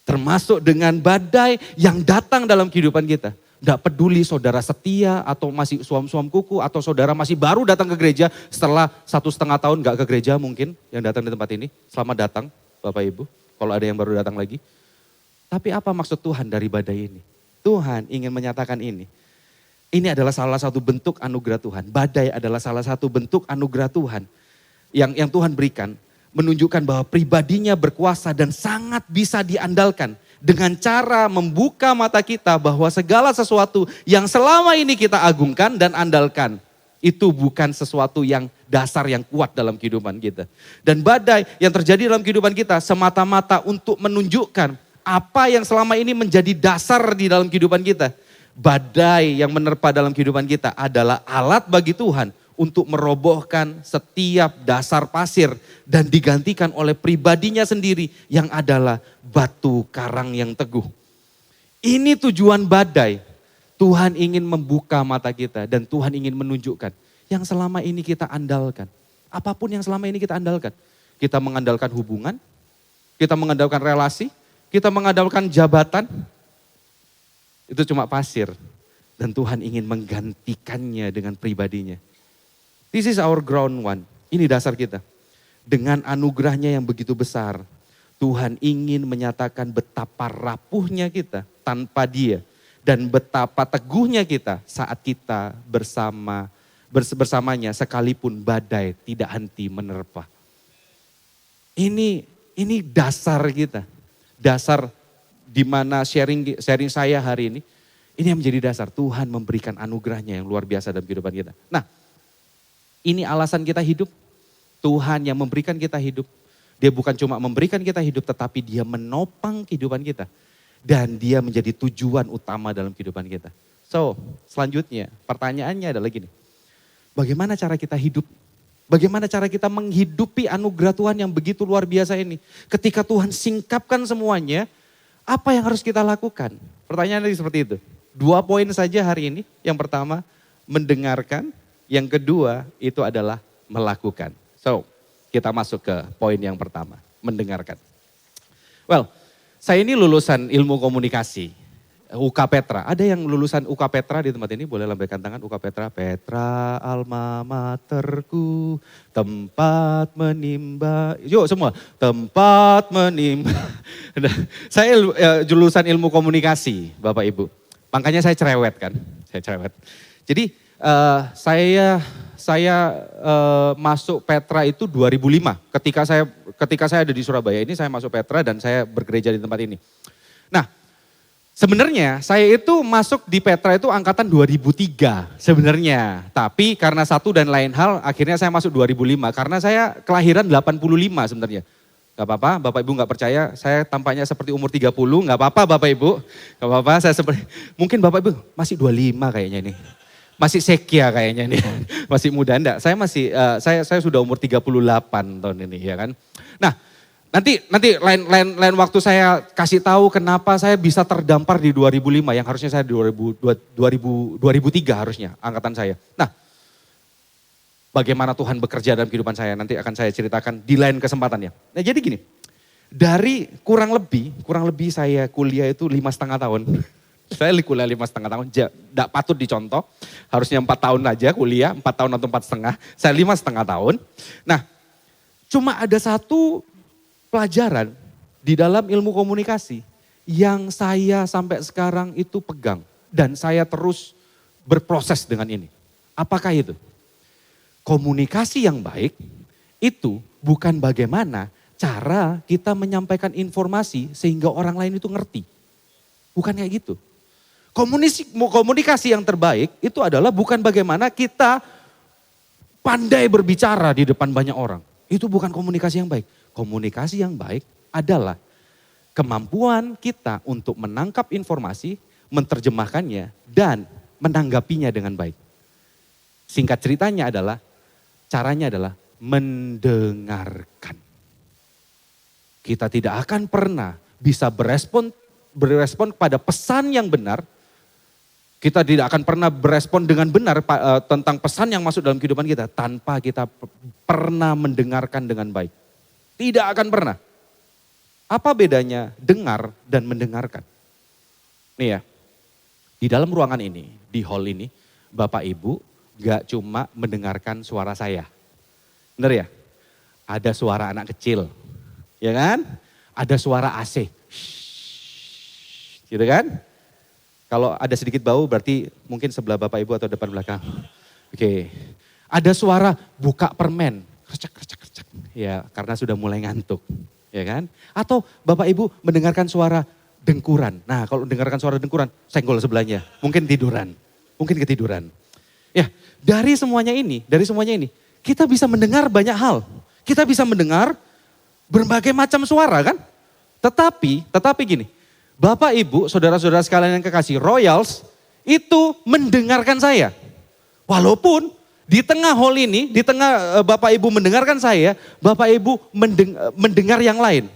S11: Termasuk dengan badai yang datang dalam kehidupan kita. Tidak peduli saudara setia atau masih suam-suam kuku atau saudara masih baru datang ke gereja setelah 1,5 tahun gak ke gereja mungkin yang datang di tempat ini. Selamat datang Bapak Ibu, kalau ada yang baru datang lagi. Tapi apa maksud Tuhan dari badai ini? Tuhan ingin menyatakan ini. Ini adalah salah satu bentuk anugerah Tuhan. Badai adalah salah satu bentuk anugerah Tuhan yang Tuhan berikan. Menunjukkan bahwa pribadinya berkuasa dan sangat bisa diandalkan. Dengan cara membuka mata kita bahwa segala sesuatu yang selama ini kita agungkan dan andalkan. Itu bukan sesuatu yang dasar yang kuat dalam kehidupan kita. Dan badai yang terjadi dalam kehidupan kita semata-mata untuk menunjukkan apa yang selama ini menjadi dasar di dalam kehidupan kita. Badai yang menerpa dalam kehidupan kita adalah alat bagi Tuhan untuk merobohkan setiap dasar pasir dan digantikan oleh pribadinya sendiri yang adalah batu karang yang teguh. Ini tujuan badai. Tuhan ingin membuka mata kita dan Tuhan ingin menunjukkan yang selama ini kita andalkan. Apapun yang selama ini kita andalkan. Kita mengandalkan hubungan, kita mengandalkan relasi, kita mengandalkan jabatan. Itu cuma pasir dan Tuhan ingin menggantikannya dengan pribadinya. This is our ground one. Ini dasar kita. Dengan anugerahnya yang begitu besar, Tuhan ingin menyatakan betapa rapuhnya kita tanpa Dia. Dan betapa teguhnya kita saat kita bersamanya sekalipun badai tidak henti menerpa. Ini dasar kita. Dasar di mana sharing saya hari ini yang menjadi dasar. Tuhan memberikan anugerahnya yang luar biasa dalam kehidupan kita. Nah, ini alasan kita hidup. Tuhan yang memberikan kita hidup. Dia bukan cuma memberikan kita hidup, tetapi Dia menopang kehidupan kita. Dan Dia menjadi tujuan utama dalam kehidupan kita. So, selanjutnya pertanyaannya adalah gini. Bagaimana cara kita hidup? Bagaimana cara kita menghidupi anugerah Tuhan yang begitu luar biasa ini? Ketika Tuhan singkapkan semuanya, apa yang harus kita lakukan? Pertanyaannya seperti itu. 2 poin saja hari ini. Yang pertama, mendengarkan. Yang kedua itu adalah melakukan. So, kita masuk ke poin yang pertama, mendengarkan. Well, saya ini lulusan ilmu komunikasi, UK Petra. Ada yang lulusan UK Petra di tempat ini? Boleh lambaikan tangan UK Petra. Petra alma materku, tempat menimba. Yuk semua, tempat menimba. Saya lulusan ilmu komunikasi, Bapak Ibu. Makanya saya cerewet kan, Jadi saya masuk Petra itu 2005. Ketika saya ada di Surabaya ini, saya masuk Petra dan saya bergereja di tempat ini. Nah, sebenarnya saya itu masuk di Petra itu angkatan 2003 sebenarnya. Tapi karena satu dan lain hal, akhirnya saya masuk 2005. Karena saya kelahiran 85 sebenarnya. Gak apa-apa, Bapak Ibu gak percaya, saya tampaknya seperti umur 30, gak apa-apa Bapak Ibu. Gak apa-apa, mungkin Bapak Ibu masih 25 kayaknya ini. Masih sekia kayaknya nih, masih muda enggak? Saya sudah umur 38 tahun ini ya kan. Nah, nanti lain waktu saya kasih tahu kenapa saya bisa terdampar di 2005 yang harusnya saya di 2003 harusnya angkatan saya. Nah, bagaimana Tuhan bekerja dalam kehidupan saya nanti akan saya ceritakan di lain kesempatan ya. Nah, jadi gini. Dari kurang lebih saya kuliah itu 5,5 tahun. Saya kuliah 5,5 tahun, tidak patut dicontoh. Harusnya 4 tahun aja kuliah, 4 tahun atau 4,5. Saya 5,5 tahun. Nah, cuma ada satu pelajaran di dalam ilmu komunikasi yang saya sampai sekarang itu pegang. Dan saya terus berproses dengan ini. Apakah itu? Komunikasi yang baik itu bukan bagaimana, cara kita menyampaikan informasi sehingga orang lain itu ngerti. Bukan kayak gitu. Komunikasi yang terbaik itu adalah bukan bagaimana kita pandai berbicara di depan banyak orang. Itu bukan komunikasi yang baik. Komunikasi yang baik adalah kemampuan kita untuk menangkap informasi, menerjemahkannya, dan menanggapinya dengan baik. Singkat ceritanya adalah, caranya adalah mendengarkan. Kita tidak akan pernah bisa berespon pada pesan yang benar. Kita tidak akan pernah berespon dengan benar tentang pesan yang masuk dalam kehidupan kita tanpa kita pernah mendengarkan dengan baik. Tidak akan pernah. Apa bedanya dengar dan mendengarkan? Nih ya, di dalam ruangan ini, di hall ini, Bapak Ibu gak cuma mendengarkan suara saya. Bener ya? Ada suara anak kecil, ya kan? Ada suara AC, gitu kan? Kalau ada sedikit bau berarti mungkin sebelah Bapak Ibu atau depan belakang. Oke. Ada suara buka permen, kercek. Ya, karena sudah mulai ngantuk, ya kan? Atau Bapak Ibu mendengarkan suara dengkuran. Nah, kalau mendengarkan suara dengkuran, senggol sebelahnya, mungkin ketiduran. Ya, dari semuanya ini, kita bisa mendengar banyak hal. Kita bisa mendengar berbagai macam suara kan? Tetapi gini, Bapak Ibu, saudara-saudara sekalian yang kekasih, Royals itu mendengarkan saya. Walaupun di tengah hall ini, di tengah Bapak Ibu mendengarkan saya, Bapak Ibu mendengar yang lain.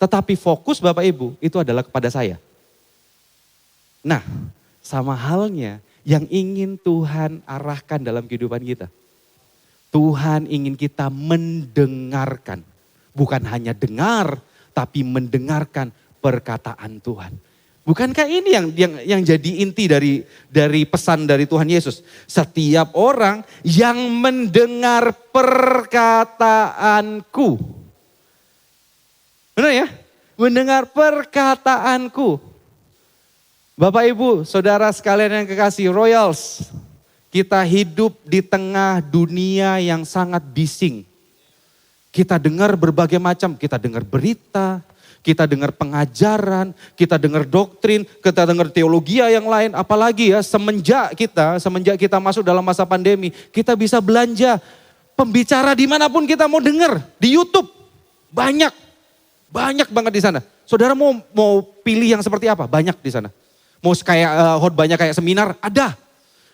S11: Tetapi fokus Bapak Ibu itu adalah kepada saya. Nah, sama halnya yang ingin Tuhan arahkan dalam kehidupan kita. Tuhan ingin kita mendengarkan. Bukan hanya dengar, tapi mendengarkan perkataan Tuhan. Bukankah ini yang jadi inti dari pesan dari Tuhan Yesus? Setiap orang yang mendengar perkataanku. Benar ya? Mendengar perkataanku. Bapak Ibu, saudara sekalian yang kekasih, Royals. Kita hidup di tengah dunia yang sangat bising. Kita dengar berbagai macam, kita dengar berita, kita dengar pengajaran, kita dengar doktrin, kita dengar teologi yang lain. Apalagi ya semenjak kita masuk dalam masa pandemi, kita bisa belanja pembicara dimanapun kita mau dengar. Di YouTube, banyak banget di sana. Saudara mau pilih yang seperti apa? Banyak di sana. Mau kayak khotbahnya kayak seminar, ada.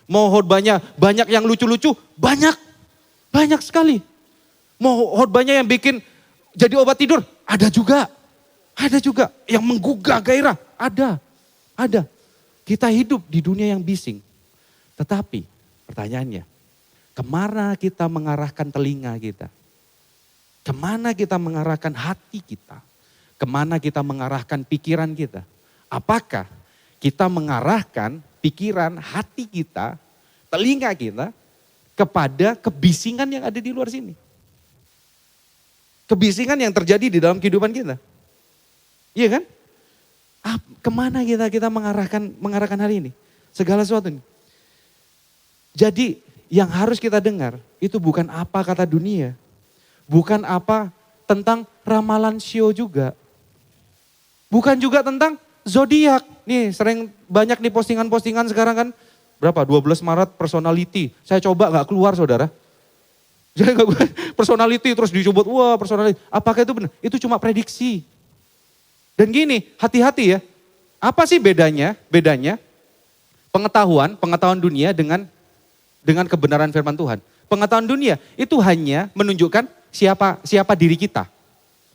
S11: Mau khotbahnya banyak yang lucu-lucu, banyak sekali. Mau khotbahnya yang bikin jadi obat tidur, ada juga. Ada juga yang menggugah gairah, ada. Kita hidup di dunia yang bising. Tetapi pertanyaannya, kemana kita mengarahkan telinga kita? Kemana kita mengarahkan hati kita? Kemana kita mengarahkan pikiran kita? Apakah kita mengarahkan pikiran, hati kita, telinga kita kepada kebisingan yang ada di luar sini? Kebisingan yang terjadi di dalam kehidupan kita. Iya kan? Kemana kita mengarahkan hari ini? Segala sesuatu ini. Jadi yang harus kita dengar itu bukan apa kata dunia. Bukan apa tentang ramalan sio juga. Bukan juga tentang zodiak. Nih sering banyak nih postingan-postingan sekarang kan. Berapa? 12 Maret personality. Saya coba gak keluar saudara. Jadi personality terus dicoba, wah personality. Apakah itu benar? Itu cuma prediksi. Dan gini, hati-hati ya. Apa sih bedanya pengetahuan dunia dengan kebenaran firman Tuhan? Pengetahuan dunia itu hanya menunjukkan siapa diri kita.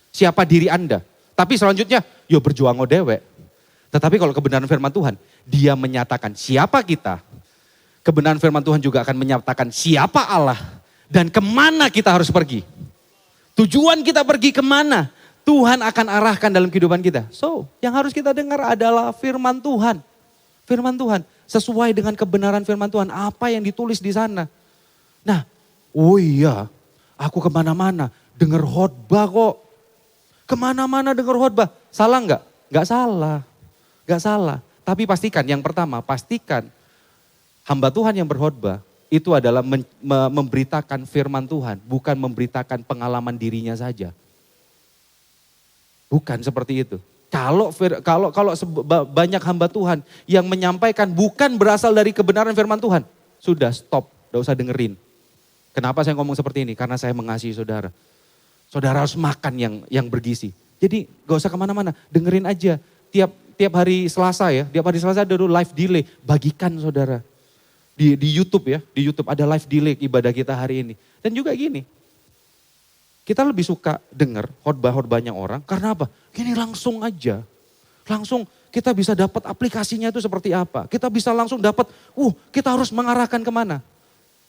S11: Siapa diri Anda. Tapi selanjutnya, yo berjuang dewek. Tetapi kalau kebenaran firman Tuhan, dia menyatakan siapa kita. Kebenaran firman Tuhan juga akan menyatakan siapa Allah. Dan kemana kita harus pergi. Tujuan kita pergi kemana. Tuhan akan arahkan dalam kehidupan kita. So, yang harus kita dengar adalah firman Tuhan. Firman Tuhan. Sesuai dengan kebenaran firman Tuhan. Apa yang ditulis di sana. Nah, oh iya. Aku kemana-mana dengar khotbah kok. Kemana-mana dengar khotbah. Salah enggak? Enggak salah. Enggak salah. Tapi pastikan, yang pertama, pastikan hamba Tuhan yang berkhotbah itu adalah memberitakan firman Tuhan. Bukan memberitakan pengalaman dirinya saja. Bukan seperti itu. Kalau banyak hamba Tuhan yang menyampaikan bukan berasal dari kebenaran firman Tuhan, sudah stop, gak usah dengerin. Kenapa saya ngomong seperti ini? Karena saya mengasihi saudara. Saudara harus makan yang bergizi. Jadi gak usah kemana-mana, dengerin aja. Tiap hari Selasa ya, tiap hari Selasa ada live delay, bagikan saudara. Di YouTube ya, di YouTube ada live delay ibadah kita hari ini. Dan juga gini, kita lebih suka dengar khotbah-khotbahnya orang, karena apa? Gini langsung aja, langsung kita bisa dapat aplikasinya itu seperti apa. Kita bisa langsung dapat, kita harus mengarahkan kemana.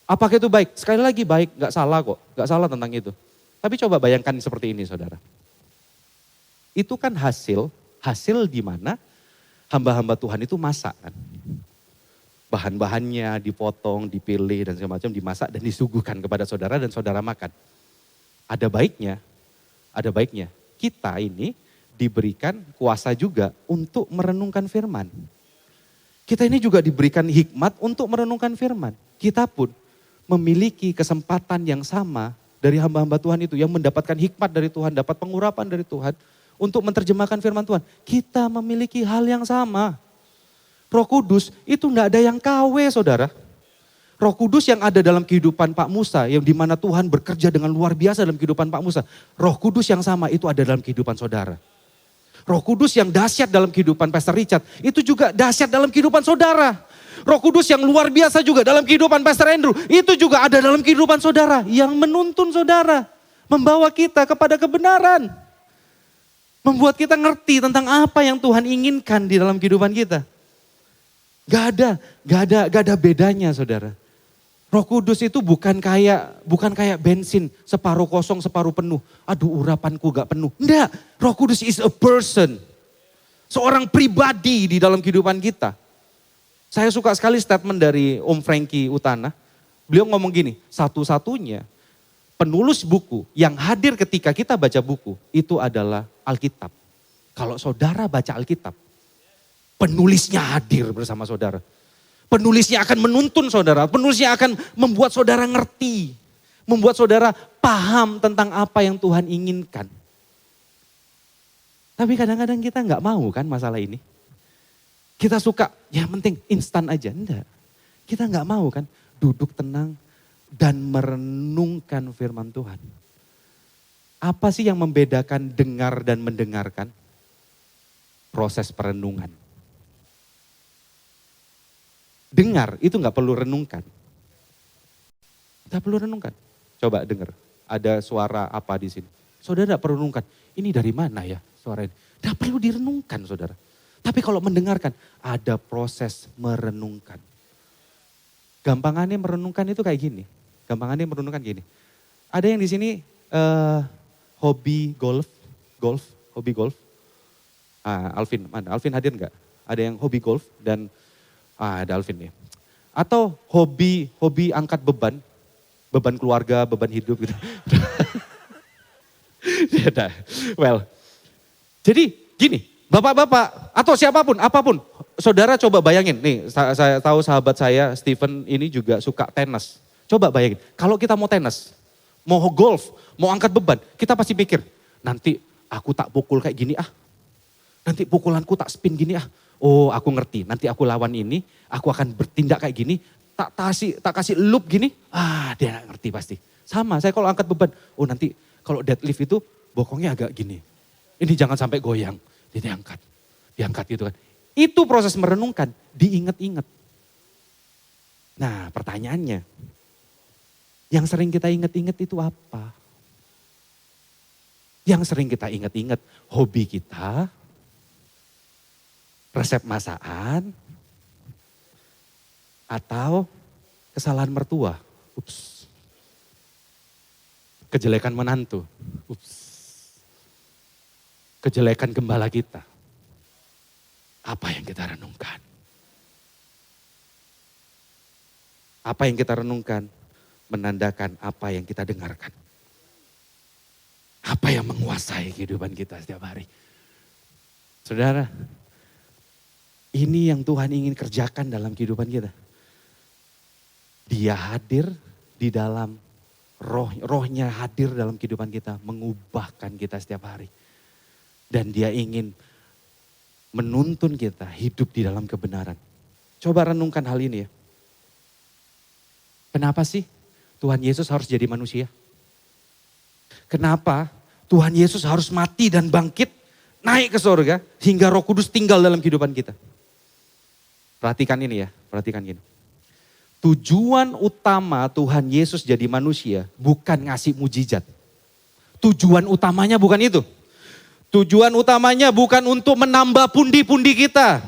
S11: Apakah itu baik? Sekali lagi baik, gak salah kok, gak salah tentang itu. Tapi coba bayangkan seperti ini saudara. Itu kan hasil di mana hamba-hamba Tuhan itu masak kan. Bahan-bahannya dipotong, dipilih dan segala macam, dimasak dan disuguhkan kepada saudara dan saudara makan. Ada baiknya kita ini diberikan kuasa juga untuk merenungkan firman. Kita ini juga diberikan hikmat untuk merenungkan firman. Kita pun memiliki kesempatan yang sama dari hamba-hamba Tuhan itu yang mendapatkan hikmat dari Tuhan, dapat pengurapan dari Tuhan untuk menerjemahkan firman Tuhan. Kita memiliki hal yang sama. Roh Kudus itu enggak ada yang KW saudara. Roh Kudus yang ada dalam kehidupan Pak Musa, yang dimana Tuhan bekerja dengan luar biasa dalam kehidupan Pak Musa. Roh Kudus yang sama itu ada dalam kehidupan saudara. Roh Kudus yang dahsyat dalam kehidupan Pastor Richard, itu juga dahsyat dalam kehidupan saudara. Roh Kudus yang luar biasa juga dalam kehidupan Pastor Andrew, itu juga ada dalam kehidupan saudara. Yang menuntun saudara, membawa kita kepada kebenaran. Membuat kita ngerti tentang apa yang Tuhan inginkan di dalam kehidupan kita. Gak ada bedanya saudara. Roh Kudus itu bukan kayak bensin, separuh kosong, separuh penuh. Aduh urapanku gak penuh. Enggak, Roh Kudus is a person. Seorang pribadi di dalam kehidupan kita. Saya suka sekali statement dari Om Frankie Utana. Beliau ngomong gini, satu-satunya penulis buku yang hadir ketika kita baca buku, itu adalah Alkitab. Kalau saudara baca Alkitab, penulisnya hadir bersama saudara. Penulisnya akan menuntun saudara, penulisnya akan membuat saudara ngerti. Membuat saudara paham tentang apa yang Tuhan inginkan. Tapi kadang-kadang kita nggak mau kan masalah ini. Kita suka, ya penting instan aja. Enggak, kita nggak mau kan duduk tenang dan merenungkan firman Tuhan. Apa sih yang membedakan dengar dan mendengarkan? Proses perenungan. Dengar itu nggak perlu renungkan. Nggak perlu renungkan. Coba dengar, ada suara apa di sini. Saudara nggak perlu renungkan, ini dari mana ya suara ini. Nggak perlu direnungkan saudara. Tapi kalau mendengarkan, ada proses merenungkan. Gampangannya merenungkan itu kayak gini. Ada yang di sini hobi golf. Alvin, mana? Alvin hadir nggak? Ada yang hobi golf dan ada Alvin ya. Atau hobi angkat beban keluarga, beban hidup gitu. Well, jadi gini, bapak-bapak atau siapapun, apapun, saudara coba bayangin. Nih, saya tahu sahabat saya Stephen ini juga suka tenis. Coba bayangin, kalau kita mau tenis, mau golf, mau angkat beban, kita pasti pikir, nanti aku tak pukul kayak gini nanti pukulanku tak spin gini Oh aku ngerti, nanti aku lawan ini, aku akan bertindak kayak gini, tak kasih loop gini, dia gak ngerti pasti. Sama, saya kalau angkat beban, nanti kalau deadlift itu bokongnya agak gini. Ini jangan sampai goyang, jadi diangkat gitu kan. Itu proses merenungkan, diingat-ingat. Nah pertanyaannya, yang sering kita ingat-ingat itu apa? Yang sering kita ingat-ingat, hobi kita, resep masakan, atau kesalahan mertua. Kejelekan menantu. Kejelekan gembala kita. Apa yang kita renungkan? Apa yang kita renungkan menandakan apa yang kita dengarkan. Apa yang menguasai kehidupan kita setiap hari. Saudara, ini yang Tuhan ingin kerjakan dalam kehidupan kita. Dia hadir di dalam rohnya hadir dalam kehidupan kita, mengubahkan kita setiap hari. Dan dia ingin menuntun kita hidup di dalam kebenaran. Coba renungkan hal ini ya. Kenapa sih Tuhan Yesus harus jadi manusia? Kenapa Tuhan Yesus harus mati dan bangkit, naik ke surga, hingga Roh Kudus tinggal dalam kehidupan kita? Perhatikan ini ya, perhatikan gini. Tujuan utama Tuhan Yesus jadi manusia bukan ngasih mujizat. Tujuan utamanya bukan itu. Tujuan utamanya bukan untuk menambah pundi-pundi kita.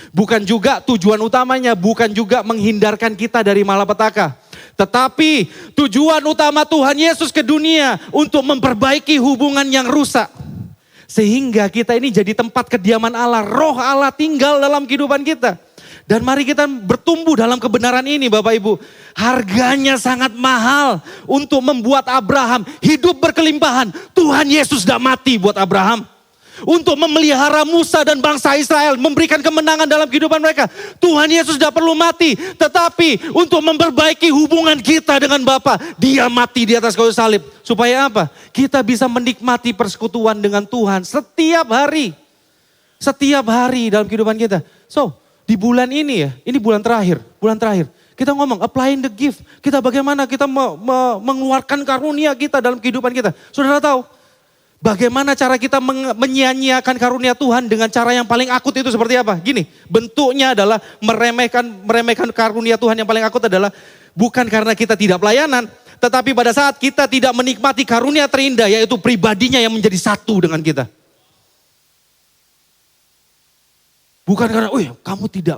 S11: Bukan juga tujuan utamanya bukan juga menghindarkan kita dari malapetaka. Tetapi tujuan utama Tuhan Yesus ke dunia untuk memperbaiki hubungan yang rusak. Sehingga kita ini jadi tempat kediaman Allah. Roh Allah tinggal dalam kehidupan kita. Dan mari kita bertumbuh dalam kebenaran ini Bapak Ibu. Harganya sangat mahal untuk membuat Abraham hidup berkelimpahan. Tuhan Yesus sudah mati buat Abraham. Untuk memelihara Musa dan bangsa Israel. Memberikan kemenangan dalam kehidupan mereka. Tuhan Yesus sudah perlu mati. Tetapi untuk memperbaiki hubungan kita dengan Bapa. Dia mati di atas kayu salib. Supaya apa? Kita bisa menikmati persekutuan dengan Tuhan setiap hari. Setiap hari dalam kehidupan kita. So, di bulan ini ya, ini bulan terakhir. Kita ngomong applying the gift. Kita bagaimana kita mengeluarkan karunia kita dalam kehidupan kita. Saudara tahu, bagaimana cara kita menyia-nyiakan karunia Tuhan dengan cara yang paling akut itu seperti apa? Gini, bentuknya adalah meremehkan karunia Tuhan yang paling akut adalah bukan karena kita tidak pelayanan. Tetapi pada saat kita tidak menikmati karunia terindah yaitu pribadinya yang menjadi satu dengan kita. Bukan karena, kamu tidak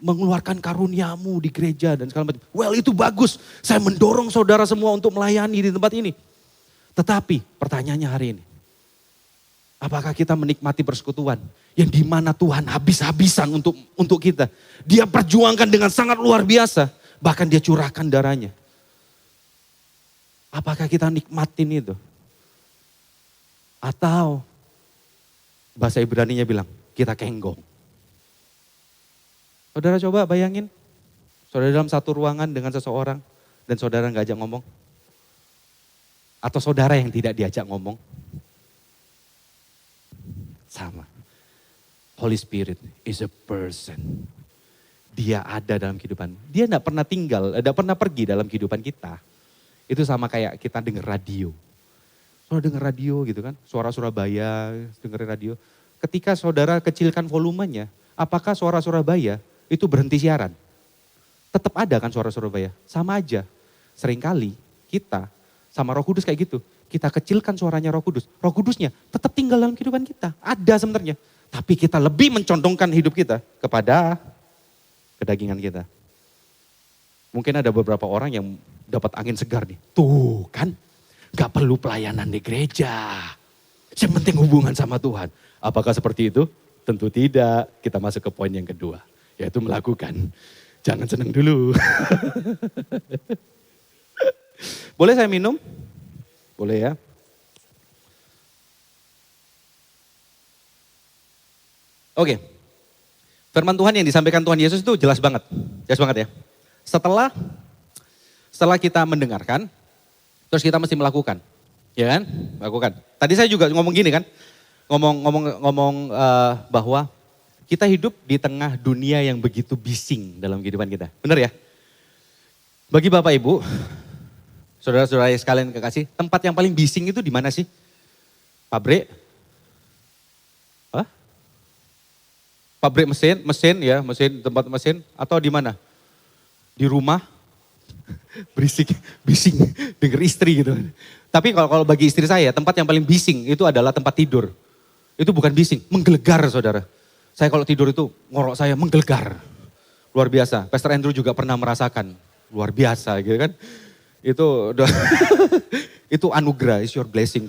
S11: mengeluarkan karuniamu di gereja dan segala macam. Well itu bagus, saya mendorong saudara semua untuk melayani di tempat ini. Tetapi pertanyaannya hari ini, apakah kita menikmati persekutuan yang dimana Tuhan habis-habisan untuk kita. Dia perjuangkan dengan sangat luar biasa, bahkan dia curahkan darahnya. Apakah kita nikmatin itu? Atau bahasa Ibraninya bilang, kita kenggong. Saudara coba bayangin, saudara dalam satu ruangan dengan seseorang dan saudara nggak ajak ngomong. Atau saudara yang tidak diajak ngomong. Sama. Holy Spirit is a person. Dia ada dalam kehidupan. Dia tidak pernah tinggal, tidak pernah pergi dalam kehidupan kita. Itu sama kayak kita dengar radio. Saudara dengar radio gitu kan, suara Surabaya, dengerin radio. Ketika saudara kecilkan volumenya, apakah suara Surabaya itu berhenti siaran? Tetap ada kan suara Surabaya? Sama aja. Seringkali kita sama Roh Kudus kayak gitu. Kita kecilkan suaranya Roh Kudus. Roh Kudusnya tetap tinggal dalam kehidupan kita. Ada sebenarnya. Tapi kita lebih mencondongkan hidup kita kepada kedagingan kita. Mungkin ada beberapa orang yang dapat angin segar nih. Tuh kan, gak perlu pelayanan di gereja. Yang penting hubungan sama Tuhan. Apakah seperti itu? Tentu tidak. Kita masuk ke poin yang kedua. Yaitu melakukan. Jangan senang dulu. Boleh saya minum? Boleh ya. Oke. Firman Tuhan yang disampaikan Tuhan Yesus itu jelas banget. Jelas banget ya. Setelah kita mendengarkan, terus kita mesti melakukan. Ya kan? Lakukan. Tadi saya juga ngomong gini kan. Ngomong bahwa kita hidup di tengah dunia yang begitu bising dalam kehidupan kita. Benar ya? Bagi Bapak Ibu, saudara-saudara sekalian kekasih, tempat yang paling bising itu di mana sih? Pabrik? Hah? Pabrik mesin ya, tempat mesin, atau di mana? Di rumah? Berisik, bising, denger istri gitu. Tapi kalau bagi istri saya, tempat yang paling bising itu adalah tempat tidur. Itu bukan bising, menggelegar saudara. Saya kalau tidur itu ngorok saya menggelegar. Luar biasa. Pastor Andrew juga pernah merasakan. Luar biasa gitu kan. Itu anugerah, is your blessing.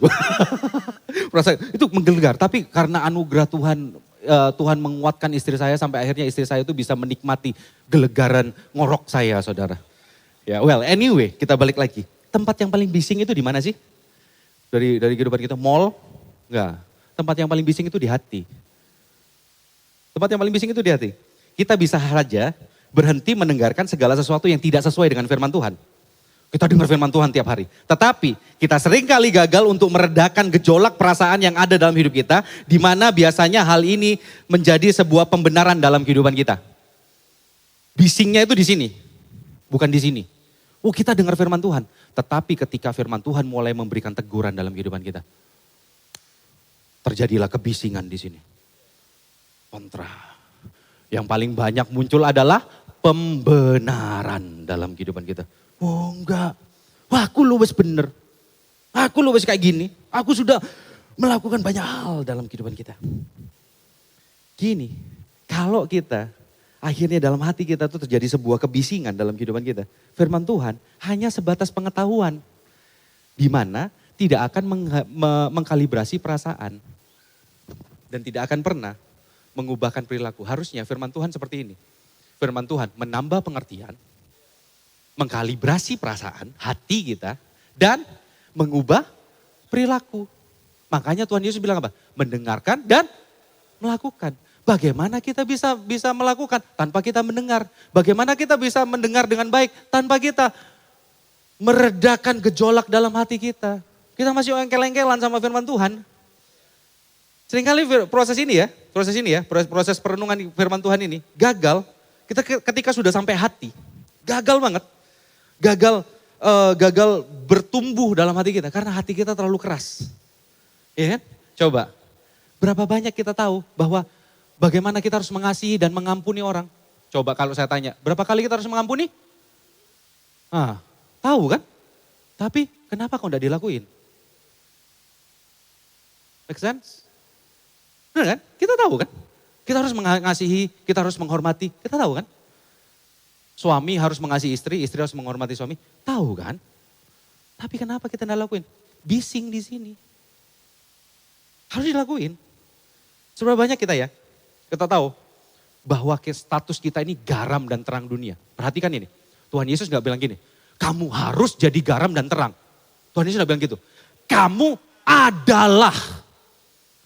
S11: Itu menggelegar. Tapi karena anugerah Tuhan menguatkan istri saya sampai akhirnya istri saya itu bisa menikmati gelegaran ngorok saya saudara. Ya well anyway kita balik lagi. Tempat yang paling bising itu di mana sih? Dari kehidupan kita, mall? Enggak. Tempat yang paling bising itu di hati. Tempat yang paling bising itu di hati. Kita bisa saja berhenti mendengarkan segala sesuatu yang tidak sesuai dengan firman Tuhan. Kita dengar firman Tuhan tiap hari. Tetapi kita seringkali gagal untuk meredakan gejolak perasaan yang ada dalam hidup kita. Di mana biasanya hal ini menjadi sebuah pembenaran dalam kehidupan kita. Bisingnya itu di sini, bukan di sini. Oh, kita dengar firman Tuhan. Tetapi ketika firman Tuhan mulai memberikan teguran dalam kehidupan kita. Terjadilah kebisingan di sini. Kontra. Yang paling banyak muncul adalah pembenaran dalam kehidupan kita. Oh enggak, wah aku luwes bener. Aku luwes kayak gini. Aku sudah melakukan banyak hal dalam kehidupan kita. Gini, kalau kita akhirnya dalam hati kita tuh terjadi sebuah kebisingan dalam kehidupan kita. Firman Tuhan hanya sebatas pengetahuan. Di mana tidak akan mengkalibrasi perasaan. Dan tidak akan pernah mengubahkan perilaku. Harusnya firman Tuhan seperti ini. Firman Tuhan menambah pengertian, mengkalibrasi perasaan, hati kita, dan mengubah perilaku. Makanya Tuhan Yesus bilang apa? Mendengarkan dan melakukan. Bagaimana kita bisa melakukan tanpa kita mendengar? Bagaimana kita bisa mendengar dengan baik tanpa kita meredakan gejolak dalam hati kita? Kita masih engkel-engkelan sama firman Tuhan. Seringkali proses perenungan firman Tuhan ini gagal. Kita ketika sudah sampai hati, gagal banget. Gagal bertumbuh dalam hati kita karena hati kita terlalu keras. Ya kan? Coba, berapa banyak kita tahu bahwa bagaimana kita harus mengasihi dan mengampuni orang? Coba kalau saya tanya, berapa kali kita harus mengampuni? Tahu kan? Tapi kenapa kok enggak dilakuin? Make sense? Benar kan? Kita tahu kan? Kita harus mengasihi, kita harus menghormati, kita tahu kan? Suami harus mengasihi istri, istri harus menghormati suami. Tahu kan? Tapi kenapa kita tidak lakuin? Bising di sini. Harus dilakuin. Seberapa banyak kita ya? Kita tahu bahwa status kita ini garam dan terang dunia. Perhatikan ini. Tuhan Yesus gak bilang gini, kamu harus jadi garam dan terang. Tuhan Yesus gak bilang gitu. Kamu adalah.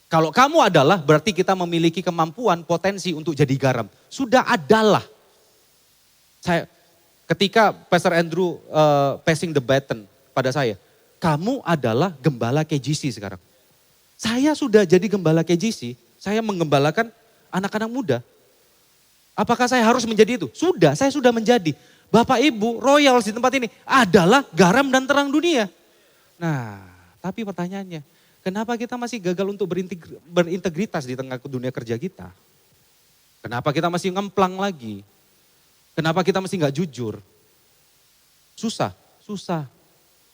S11: Kalau kamu adalah berarti kita memiliki kemampuan, potensi untuk jadi garam. Sudah adalah. Ketika Pastor Andrew passing the baton pada saya, kamu adalah gembala KGC sekarang. Saya sudah jadi gembala KGC, saya menggembalakan anak-anak muda. Apakah saya harus menjadi itu? Sudah, saya sudah menjadi. Bapak Ibu Royals di tempat ini adalah garam dan terang dunia. Nah, tapi pertanyaannya, kenapa kita masih gagal untuk berintegritas di tengah dunia kerja kita? Kenapa kita masih ngemplang lagi? Kenapa kita mesti gak jujur? Susah.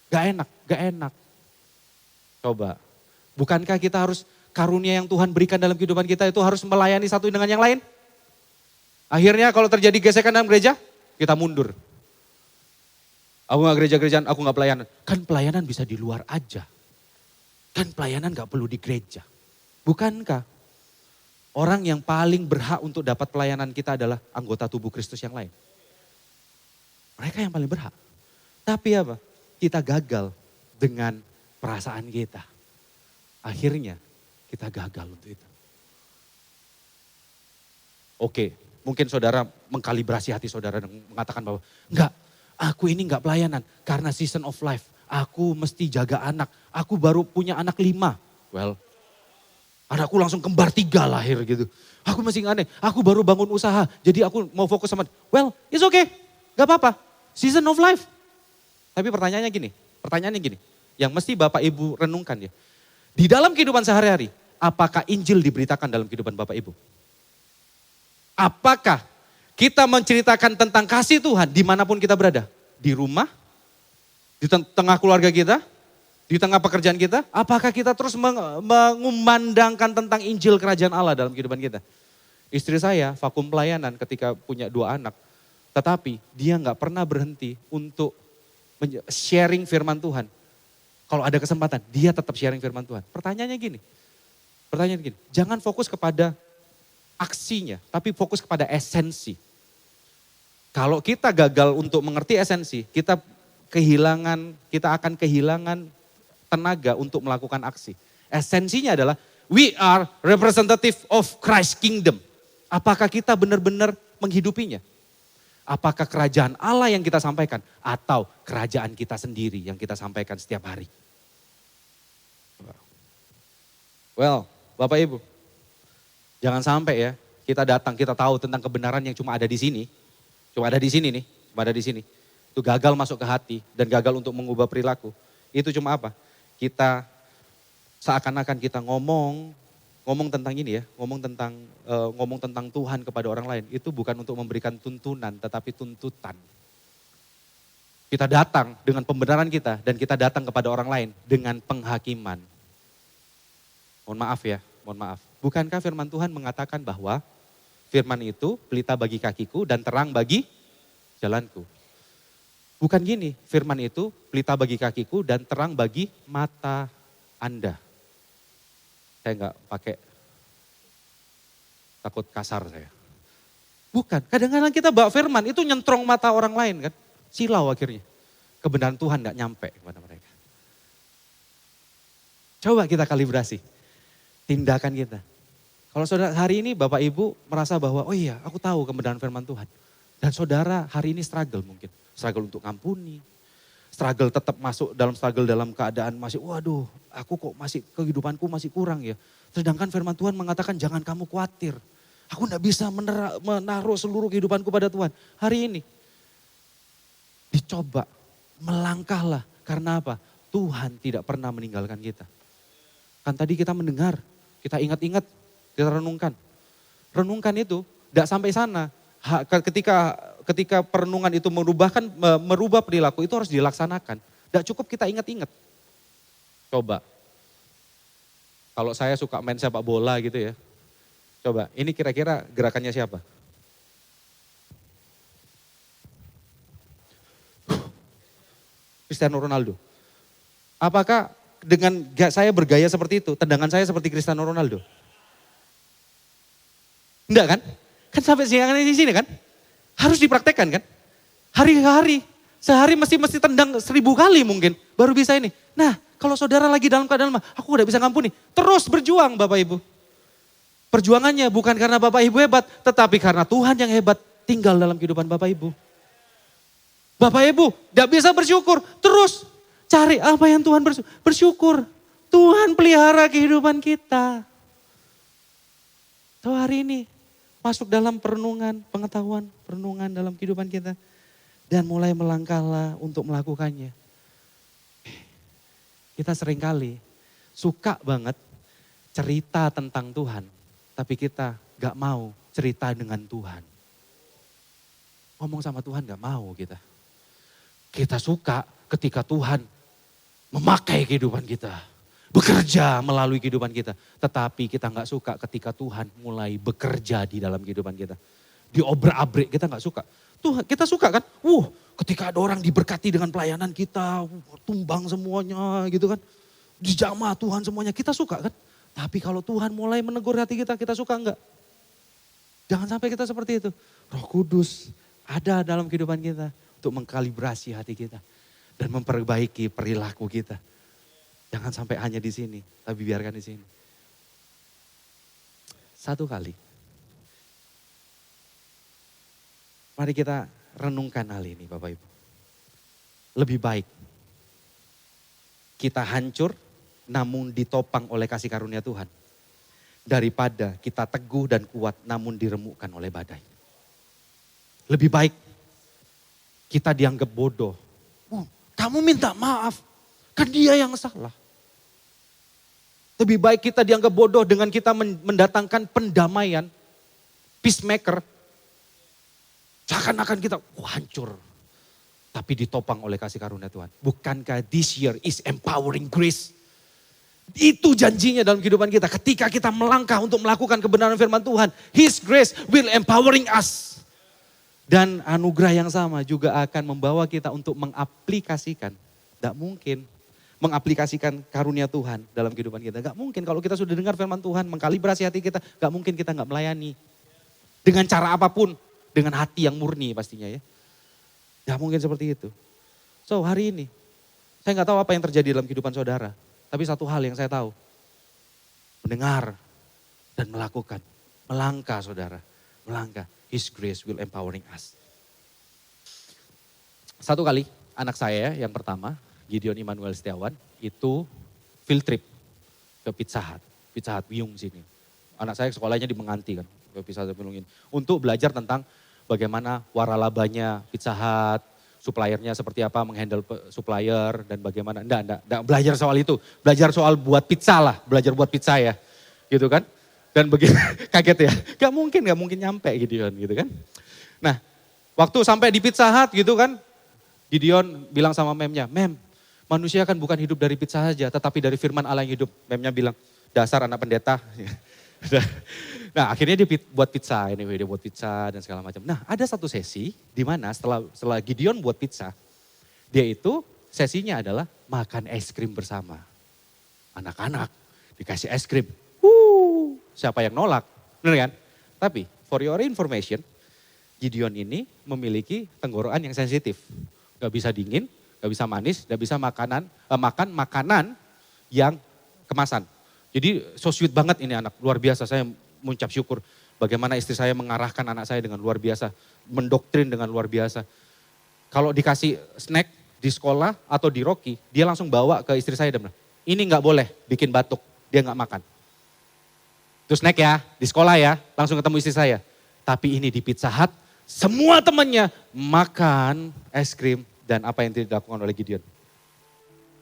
S11: Gak enak. Coba, bukankah kita harus karunia yang Tuhan berikan dalam kehidupan kita itu harus melayani satu dengan yang lain? Akhirnya kalau terjadi gesekan dalam gereja, kita mundur. Aku gak gereja-gerejaan, aku gak pelayanan. Kan pelayanan bisa di luar aja. Kan pelayanan gak perlu di gereja. Bukankah orang yang paling berhak untuk dapat pelayanan kita adalah anggota tubuh Kristus yang lain? Mereka yang paling berhak. Tapi apa? Kita gagal dengan perasaan kita. Akhirnya kita gagal untuk itu. Oke, mungkin saudara mengkalibrasi hati saudara dan mengatakan bahwa enggak, aku ini enggak pelayanan karena season of life. Aku mesti jaga anak. Aku baru punya anak 5. Well, anakku langsung kembar 3 lahir gitu. Aku masih aneh, aku baru bangun usaha. Jadi aku mau fokus sama, well it's okay, gak apa-apa. Season of life. Tapi pertanyaannya gini, yang mesti Bapak Ibu renungkan ya. Di dalam kehidupan sehari-hari, apakah Injil diberitakan dalam kehidupan Bapak Ibu? Apakah kita menceritakan tentang kasih Tuhan dimanapun kita berada? Di rumah, di tengah keluarga kita, di tengah pekerjaan kita, apakah kita terus mengumandangkan tentang Injil Kerajaan Allah dalam kehidupan kita? Istri saya vakum pelayanan ketika punya 2 anak. Tetapi dia gak pernah berhenti untuk sharing firman Tuhan. Kalau ada kesempatan, dia tetap sharing firman Tuhan. Pertanyaannya gini, jangan fokus kepada aksinya, tapi fokus kepada esensi. Kalau kita gagal untuk mengerti esensi, kita akan kehilangan tenaga untuk melakukan aksi. Esensinya adalah we are representative of Christ kingdom. Apakah kita benar-benar menghidupinya? Apakah kerajaan Allah yang kita sampaikan atau kerajaan kita sendiri yang kita sampaikan setiap hari? Well, Bapak Ibu, jangan sampai ya kita datang, kita tahu tentang kebenaran yang cuma ada di sini. Cuma ada di sini nih, cuma ada di sini. Itu gagal masuk ke hati dan gagal untuk mengubah perilaku. Itu cuma apa? Kita seakan-akan kita ngomong tentang ini ya, ngomong tentang Tuhan kepada orang lain. Itu bukan untuk memberikan tuntunan, tetapi tuntutan. Kita datang dengan pembenaran kita dan kita datang kepada orang lain dengan penghakiman. Mohon maaf ya, mohon maaf. Bukankah firman Tuhan mengatakan bahwa firman itu pelita bagi kakiku dan terang bagi jalanku. Bukan gini, firman itu pelita bagi kakiku dan terang bagi mata Anda. Saya enggak pakai, takut kasar saya. Bukan, kadang-kadang kita bawa firman itu nyentrong mata orang lain kan. Silau akhirnya. Kebenaran Tuhan enggak nyampe kepada mereka. Coba kita kalibrasi tindakan kita. Kalau saudara hari ini Bapak Ibu merasa bahwa oh iya aku tahu kebenaran firman Tuhan. Dan saudara hari ini struggle mungkin. Struggle untuk ngampuni. Struggle tetap masuk dalam keadaan masih waduh aku kok masih kehidupanku masih kurang ya. Sedangkan firman Tuhan mengatakan jangan kamu khawatir. Aku enggak bisa menaruh seluruh kehidupanku pada Tuhan. Hari ini dicoba melangkahlah. Karena apa? Tuhan tidak pernah meninggalkan kita. Kan tadi kita mendengar. Kita ingat-ingat, kita renungkan. Renungkan itu, tidak sampai sana. Ketika perenungan itu merubah perilaku, itu harus dilaksanakan. Tidak cukup kita ingat-ingat. Coba, kalau saya suka main sepak bola gitu ya. Coba, ini kira-kira gerakannya siapa? Cristiano Ronaldo. Apakah dengan saya bergaya seperti itu, tendangan saya seperti Cristiano Ronaldo? Enggak kan? Kan sampai siangan di sini kan? Harus dipraktekkan kan? Hari-hari, sehari mesti tendang 1000 kali mungkin, baru bisa ini. Nah, kalau saudara lagi dalam keadaan aku udah bisa ngampuni, terus berjuang Bapak Ibu. Perjuangannya bukan karena Bapak Ibu hebat, tetapi karena Tuhan yang hebat tinggal dalam kehidupan Bapak Ibu. Bapak Ibu, gak bisa bersyukur, terus cari apa yang Tuhan bersyukur. Tuhan pelihara kehidupan kita. So hari ini masuk dalam perenungan, pengetahuan, perenungan dalam kehidupan kita. Dan mulai melangkahlah untuk melakukannya. Kita seringkali suka banget cerita tentang Tuhan. Tapi kita gak mau cerita dengan Tuhan. Ngomong sama Tuhan gak mau kita. Kita suka ketika Tuhan memakai kehidupan kita, bekerja melalui kehidupan kita. Tetapi kita nggak suka ketika Tuhan mulai bekerja di dalam kehidupan kita. Diobrak-abrik kita nggak suka. Tuhan kita suka kan? Ketika ada orang diberkati dengan pelayanan kita, tumbang semuanya gitu kan. Dijamah Tuhan semuanya, kita suka kan? Tapi kalau Tuhan mulai menegur hati kita, kita suka enggak? Jangan sampai kita seperti itu. Roh Kudus ada dalam kehidupan kita untuk mengkalibrasi hati kita. Dan memperbaiki perilaku kita. Jangan sampai hanya di sini, tapi biarkan di sini. Satu kali. Mari kita renungkan hal ini Bapak Ibu. Lebih baik kita hancur namun ditopang oleh kasih karunia Tuhan. Daripada kita teguh dan kuat namun diremukkan oleh badai. Lebih baik kita dianggap bodoh. Kamu minta maaf, kan dia yang salah. Lebih baik kita dianggap bodoh dengan kita mendatangkan pendamaian, peacemaker. Seakan-akan kita hancur. Tapi ditopang oleh kasih karunia Tuhan. Bukankah this year is empowering grace? Itu janjinya dalam kehidupan kita. Ketika kita melangkah untuk melakukan kebenaran firman Tuhan. His grace will empowering us. Dan anugerah yang sama juga akan membawa kita untuk mengaplikasikan. Tidak mungkin mengaplikasikan karunia Tuhan dalam kehidupan kita. Gak mungkin kalau kita sudah dengar firman Tuhan, mengkalibrasi hati kita, gak mungkin kita gak melayani. Dengan cara apapun, dengan hati yang murni pastinya ya. Gak mungkin seperti itu. So hari ini, saya gak tahu apa yang terjadi dalam kehidupan saudara. Tapi satu hal yang saya tahu, mendengar dan melakukan. Melangkah saudara, melangkah. His grace will empowering us. Satu kali anak saya yang pertama, Gideon Immanuel Setiawan, itu field trip ke Pizza Hut Wiyung sini. Anak saya sekolahnya di Menganti kan, ke Pizza Hut Wiyung ini. Untuk belajar tentang bagaimana waralabanya Pizza Hut, suppliernya seperti apa, menghandle supplier dan bagaimana. Enggak belajar soal itu. Belajar soal buat pizza lah, belajar buat pizza ya. Gitu kan. Dan begitu kaget ya, gak mungkin nyampe Gideon gitu kan. Nah, waktu sampai di Pizza Hut gitu kan, Gideon bilang sama memnya, "Mem, manusia kan bukan hidup dari pizza saja, tetapi dari firman Allah yang hidup." Memnya bilang, "Dasar anak pendeta." Nah akhirnya dia buat pizza, anyway dia buat pizza dan segala macam. Nah ada satu sesi di mana setelah Gideon buat pizza, dia itu sesinya adalah makan es krim bersama. Anak-anak dikasih es krim, siapa yang nolak, bener kan? Tapi for your information, Gideon ini memiliki tenggorokan yang sensitif. Gak bisa dingin, gak bisa manis, gak bisa makan makanan yang kemasan. Jadi so sweet banget ini anak, luar biasa. Saya mengucap syukur bagaimana istri saya mengarahkan anak saya dengan luar biasa. Mendoktrin dengan luar biasa. Kalau dikasih snack di sekolah atau di Rocky, dia langsung bawa ke istri saya dan bilang, "Ini gak boleh bikin batuk," dia gak makan. Itu snack ya, di sekolah ya, langsung ketemu istri saya. Tapi ini di Pizza Hut, semua temannya makan es krim dan apa yang dilakukan oleh Gideon.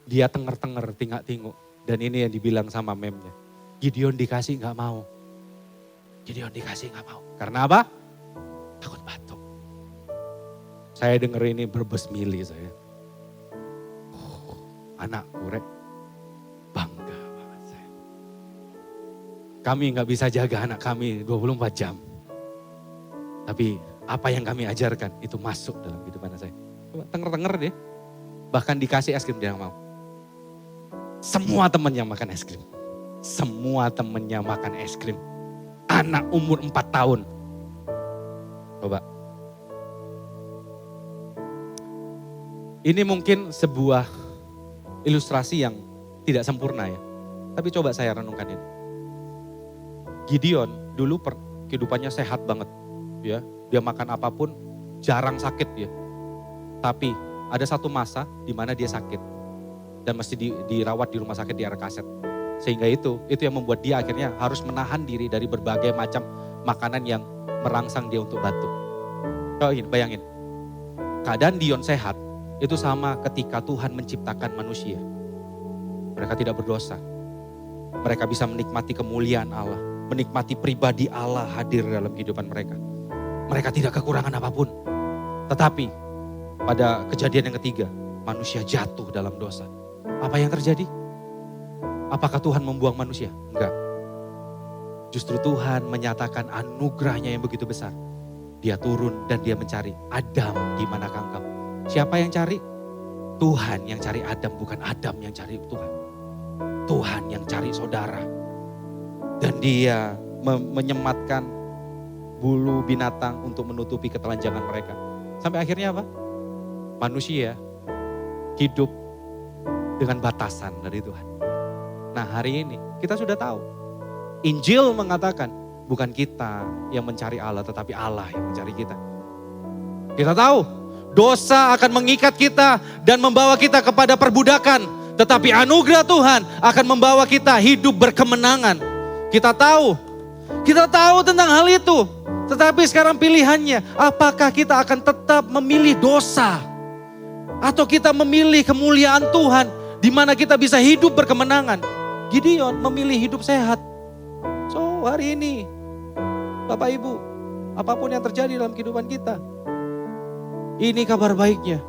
S11: Dia tenger-tenger, tingak-tinguk. Dan ini yang dibilang sama memnya. Gideon dikasih gak mau. Gideon dikasih gak mau. Karena apa? Takut batuk. Saya denger ini berbesmili saya. Anak kurek. Bangga banget saya. Kami gak bisa jaga anak kami 24 jam. Tapi apa yang kami ajarkan itu masuk dalam kehidupan saya. Tenger-tenger deh. Bahkan dikasih es krim dia gak mau. Semua temennya makan es krim. Semua temennya makan es krim. Anak umur 4 tahun. Coba. Ini mungkin sebuah ilustrasi yang tidak sempurna ya. Tapi coba saya renungkan ini. Gideon dulu kehidupannya sehat banget. Ya, dia makan apapun jarang sakit ya. Tapi ada satu masa di mana dia sakit. Dan mesti dirawat di rumah sakit di RKZ. Sehingga itu yang membuat dia akhirnya harus menahan diri dari berbagai macam makanan yang merangsang dia untuk batuk. Coba bayangin, keadaan Dion sehat itu sama ketika Tuhan menciptakan manusia. Mereka tidak berdosa. Mereka bisa menikmati kemuliaan Allah, menikmati pribadi Allah hadir dalam kehidupan mereka. Mereka tidak kekurangan apapun. Tetapi pada kejadian yang ketiga, manusia jatuh dalam dosa. Apa yang terjadi? Apakah Tuhan membuang manusia? Enggak. Justru Tuhan menyatakan anugerahnya yang begitu besar. Dia turun dan dia mencari, "Adam, di manakah engkau?" Siapa yang cari? Tuhan yang cari Adam, bukan Adam yang cari Tuhan. Tuhan yang cari saudara. Dan dia menyematkan bulu binatang untuk menutupi ketelanjangan mereka. Sampai akhirnya apa? Manusia hidup dengan batasan dari Tuhan. Nah hari ini kita sudah tahu. Injil mengatakan bukan kita yang mencari Allah tetapi Allah yang mencari kita. Kita tahu dosa akan mengikat kita dan membawa kita kepada perbudakan. Tetapi anugerah Tuhan akan membawa kita hidup berkemenangan. Kita tahu tentang hal itu. Tetapi sekarang pilihannya, apakah kita akan tetap memilih dosa? Atau kita memilih kemuliaan Tuhan di mana kita bisa hidup berkemenangan? Gideon memilih hidup sehat. So hari ini, Bapak Ibu, apapun yang terjadi dalam kehidupan kita, ini kabar baiknya.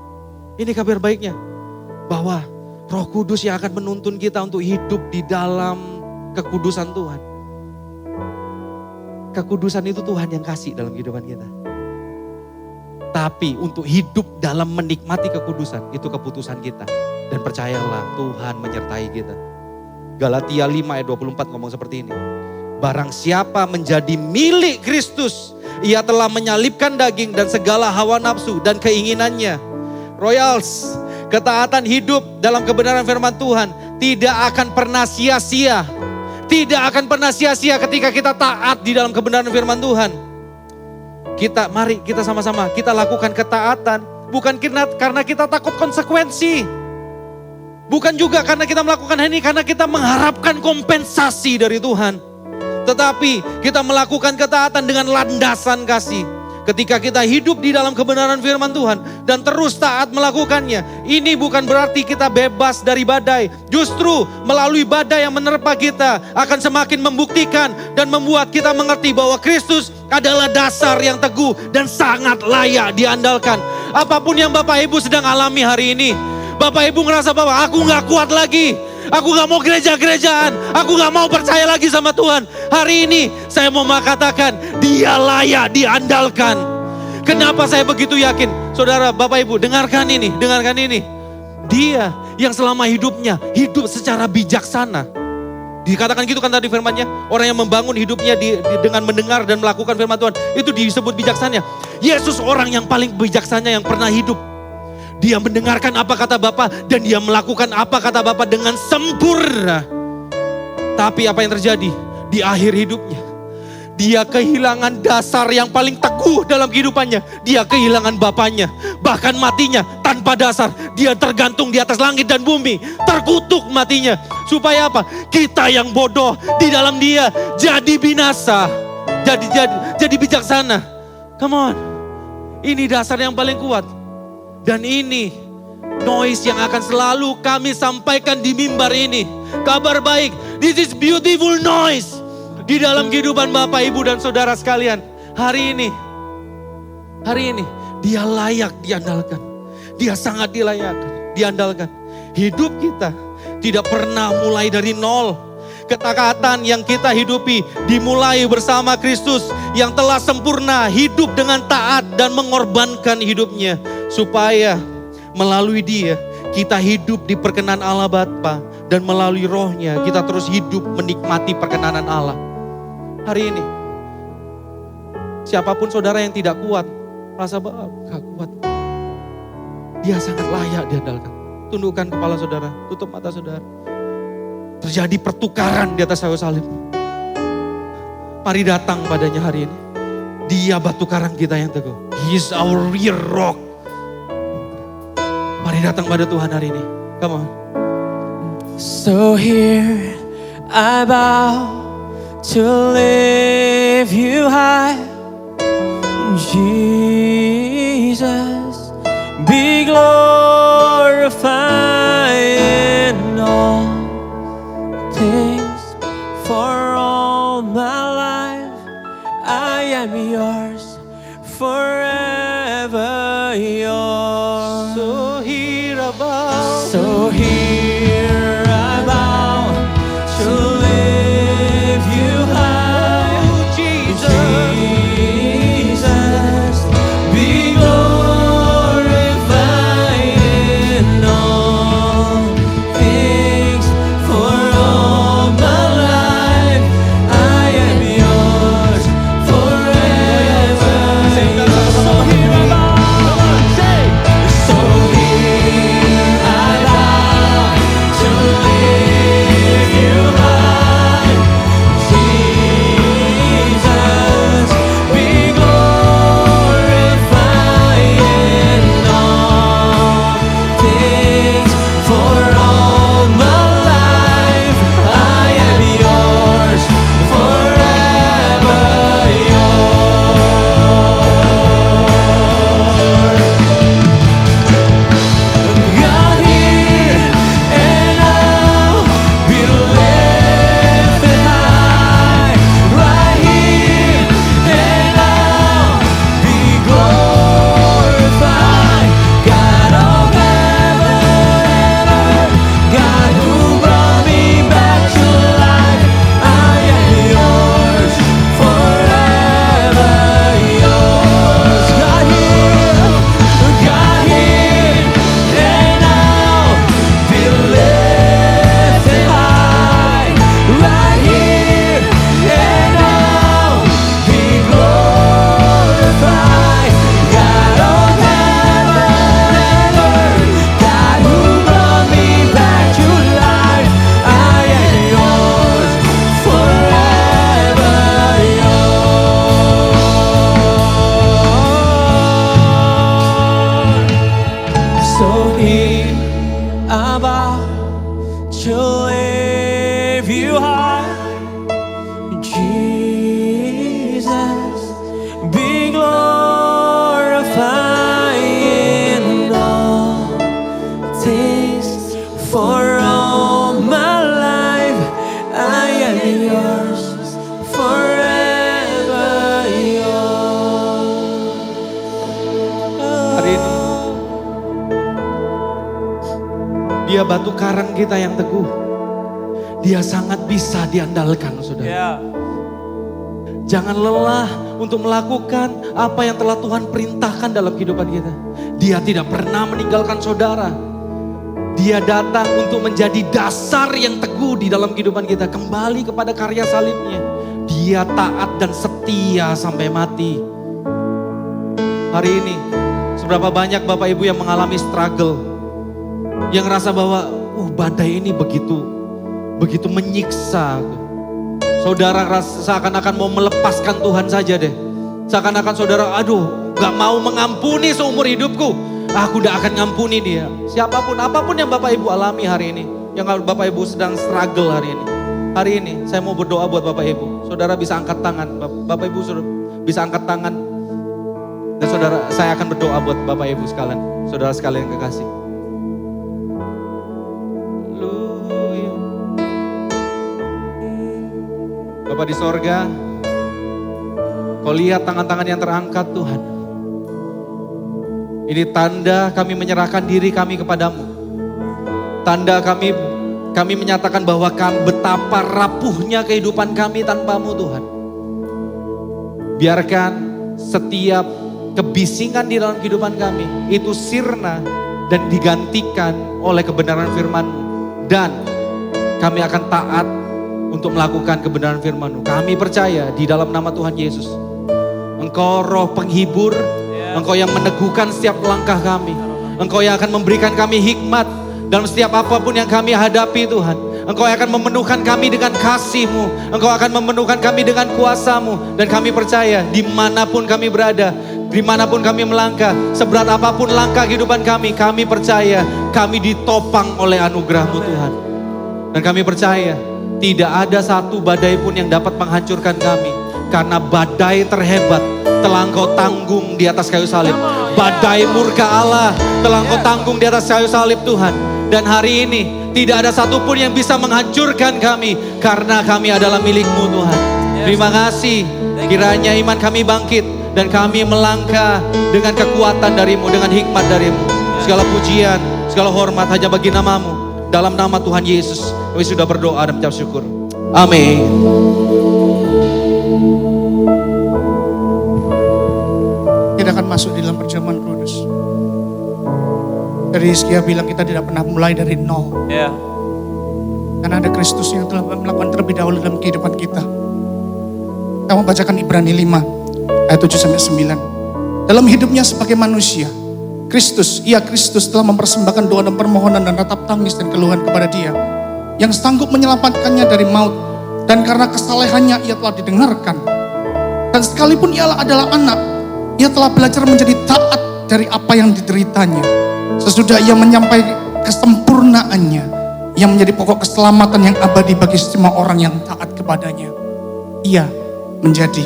S11: Ini kabar baiknya bahwa Roh Kudus yang akan menuntun kita untuk hidup di dalam kekudusan Tuhan. Kekudusan itu Tuhan yang kasih dalam kehidupan kita. Tapi untuk hidup dalam menikmati kekudusan, itu keputusan kita. Dan percayalah Tuhan menyertai kita. Galatia 5 ayat 24 ngomong seperti ini. Barang siapa menjadi milik Kristus, ia telah menyalibkan daging dan segala hawa nafsu dan keinginannya. Royals, ketaatan hidup dalam kebenaran firman Tuhan tidak akan pernah sia-sia. Tidak akan pernah sia-sia ketika kita taat di dalam kebenaran firman Tuhan. Mari kita sama-sama kita lakukan ketaatan bukan karena kita takut konsekuensi. Bukan juga karena kita melakukan hal ini karena kita mengharapkan kompensasi dari Tuhan. Tetapi kita melakukan ketaatan dengan landasan kasih. Ketika kita hidup di dalam kebenaran firman Tuhan dan terus taat melakukannya, ini bukan berarti kita bebas dari badai. Justru melalui badai yang menerpa kita akan semakin membuktikan dan membuat kita mengerti bahwa Kristus adalah dasar yang teguh dan sangat layak diandalkan. Apapun yang Bapak Ibu sedang alami hari ini, Bapak Ibu ngerasa bahwa aku gak kuat lagi. Aku gak mau gereja-gerejaan. Aku gak mau percaya lagi sama Tuhan. Hari ini saya mau mengatakan Dia layak diandalkan. Kenapa saya begitu yakin? Saudara, Bapak Ibu, dengarkan ini. Dia yang selama hidupnya hidup secara bijaksana. Dikatakan gitu kan tadi firman-Nya. Orang yang membangun hidupnya dengan mendengar dan melakukan firman Tuhan. Itu disebut bijaksana. Yesus orang yang paling bijaksana yang pernah hidup. Dia mendengarkan apa kata Bapa dan dia melakukan apa kata Bapa dengan sempurna. Tapi apa yang terjadi? Di akhir hidupnya, dia kehilangan dasar yang paling teguh dalam kehidupannya. Dia kehilangan Bapanya. Bahkan matinya tanpa dasar. Dia tergantung di atas langit dan bumi. Terkutuk matinya. Supaya apa? Kita yang bodoh di dalam dia jadi binasa. Jadi bijaksana. Come on. Ini dasar yang paling kuat. Dan ini noise yang akan selalu kami sampaikan di mimbar ini. Kabar baik, this is beautiful noise. Di dalam kehidupan Bapak, Ibu, dan Saudara sekalian. Hari ini dia layak diandalkan. Dia sangat diandalkan. Hidup kita tidak pernah mulai dari nol. Ketaatan yang kita hidupi dimulai bersama Kristus yang telah sempurna hidup dengan taat dan mengorbankan hidupnya. Supaya melalui dia kita hidup di perkenan Allah Bapa dan melalui rohnya kita terus hidup menikmati perkenanan Allah. Hari ini siapapun saudara yang tidak kuat, rasa gak kuat, dia sangat layak diandalkan. Tundukkan kepala saudara, tutup mata saudara. Terjadi pertukaran di atas kayu salib. Mari datang padanya hari ini. Dia batu karang kita yang teguh. He is our real rock. Mari datang pada Tuhan hari ini. Come on.
S8: So here I bow to lift you high, Jesus, be glorified in all things. For all my life I am yours, forever yours.
S11: So here I bow.
S8: So here I bow to lift you high, Jesus, be glorified in all things. For all my life I am yours, forever yours. So here I bow, so here I bow.
S11: Dia batu karang kita yang teguh. Dia sangat bisa diandalkan, saudara. Jangan lelah untuk melakukan apa yang telah Tuhan perintahkan dalam kehidupan kita. Dia tidak pernah meninggalkan saudara. Dia datang untuk menjadi dasar yang teguh di dalam kehidupan kita. Kembali kepada karya salibnya. Dia taat dan setia sampai mati. Hari ini, seberapa banyak Bapak Ibu yang mengalami struggle. Yang ngerasa bahwa, badai ini begitu menyiksa. Saudara seakan-akan mau melepaskan Tuhan saja deh. Seakan-akan saudara, gak mau mengampuni seumur hidupku. Aku gak akan ngampuni dia. Siapapun, apapun yang Bapak Ibu alami hari ini. Yang Bapak Ibu sedang struggle hari ini. Hari ini saya mau berdoa buat Bapak Ibu. Saudara bisa angkat tangan. Bapak Ibu bisa angkat tangan. Dan saudara, saya akan berdoa buat Bapak Ibu sekalian. Saudara sekalian yang kekasih. Bapak di sorga, Kau lihat tangan-tangan yang terangkat Tuhan. Ini tanda kami menyerahkan diri kami kepadamu. Tanda kami menyatakan bahwa betapa rapuhnya kehidupan kami tanpamu Tuhan. Biarkan setiap kebisingan di dalam kehidupan kami itu sirna dan digantikan oleh kebenaran firman-Mu. Dan kami akan taat untuk melakukan kebenaran firman-Mu. Kami percaya di dalam nama Tuhan Yesus. Engkau roh penghibur, Engkau yang meneguhkan setiap langkah kami. Engkau yang akan memberikan kami hikmat dalam setiap apapun yang kami hadapi Tuhan. Engkau yang akan memenuhkan kami dengan kasih-Mu. Engkau akan memenuhkan kami dengan kuasa-Mu. Dan kami percaya dimanapun kami berada, dimanapun kami melangkah, seberat apapun langkah kehidupan kami percaya kami ditopang oleh anugerah-Mu Tuhan. Dan kami percaya tidak ada satu badai pun yang dapat menghancurkan kami. Karena badai terhebat telah Engkau tanggung di atas kayu salib. Badai murka Allah telah Engkau tanggung di atas kayu salib Tuhan. Dan hari ini tidak ada satupun yang bisa menghancurkan kami. Karena kami adalah milik-Mu Tuhan. Terima kasih. Kiranya iman kami bangkit. Dan kami melangkah dengan kekuatan dari-Mu, dengan hikmat dari-Mu. Segala pujian, segala hormat hanya bagi nama-Mu. Dalam nama Tuhan Yesus kami sudah berdoa dan mengucap syukur. Amin.
S12: Kita akan masuk di dalam perjamuan kudus. Dari Hizkia bilang kita tidak pernah mulai dari nol. Karena ada Kristus yang telah melakukan terlebih dahulu dalam kehidupan kita. Kita mau bacakan Ibrani 5 ayat 7-9. Dalam hidupnya sebagai manusia, Kristus telah mempersembahkan doa dan permohonan dan ratap tangis dan keluhan kepada Dia yang sanggup menyelamatkannya dari maut, dan karena kesalehannya ia telah didengarkan. Dan sekalipun ia adalah anak, ia telah belajar menjadi taat dari apa yang dideritanya. Sesudah ia menyampai kesempurnaannya, ia menjadi pokok keselamatan yang abadi bagi semua orang yang taat kepadanya. Ia menjadi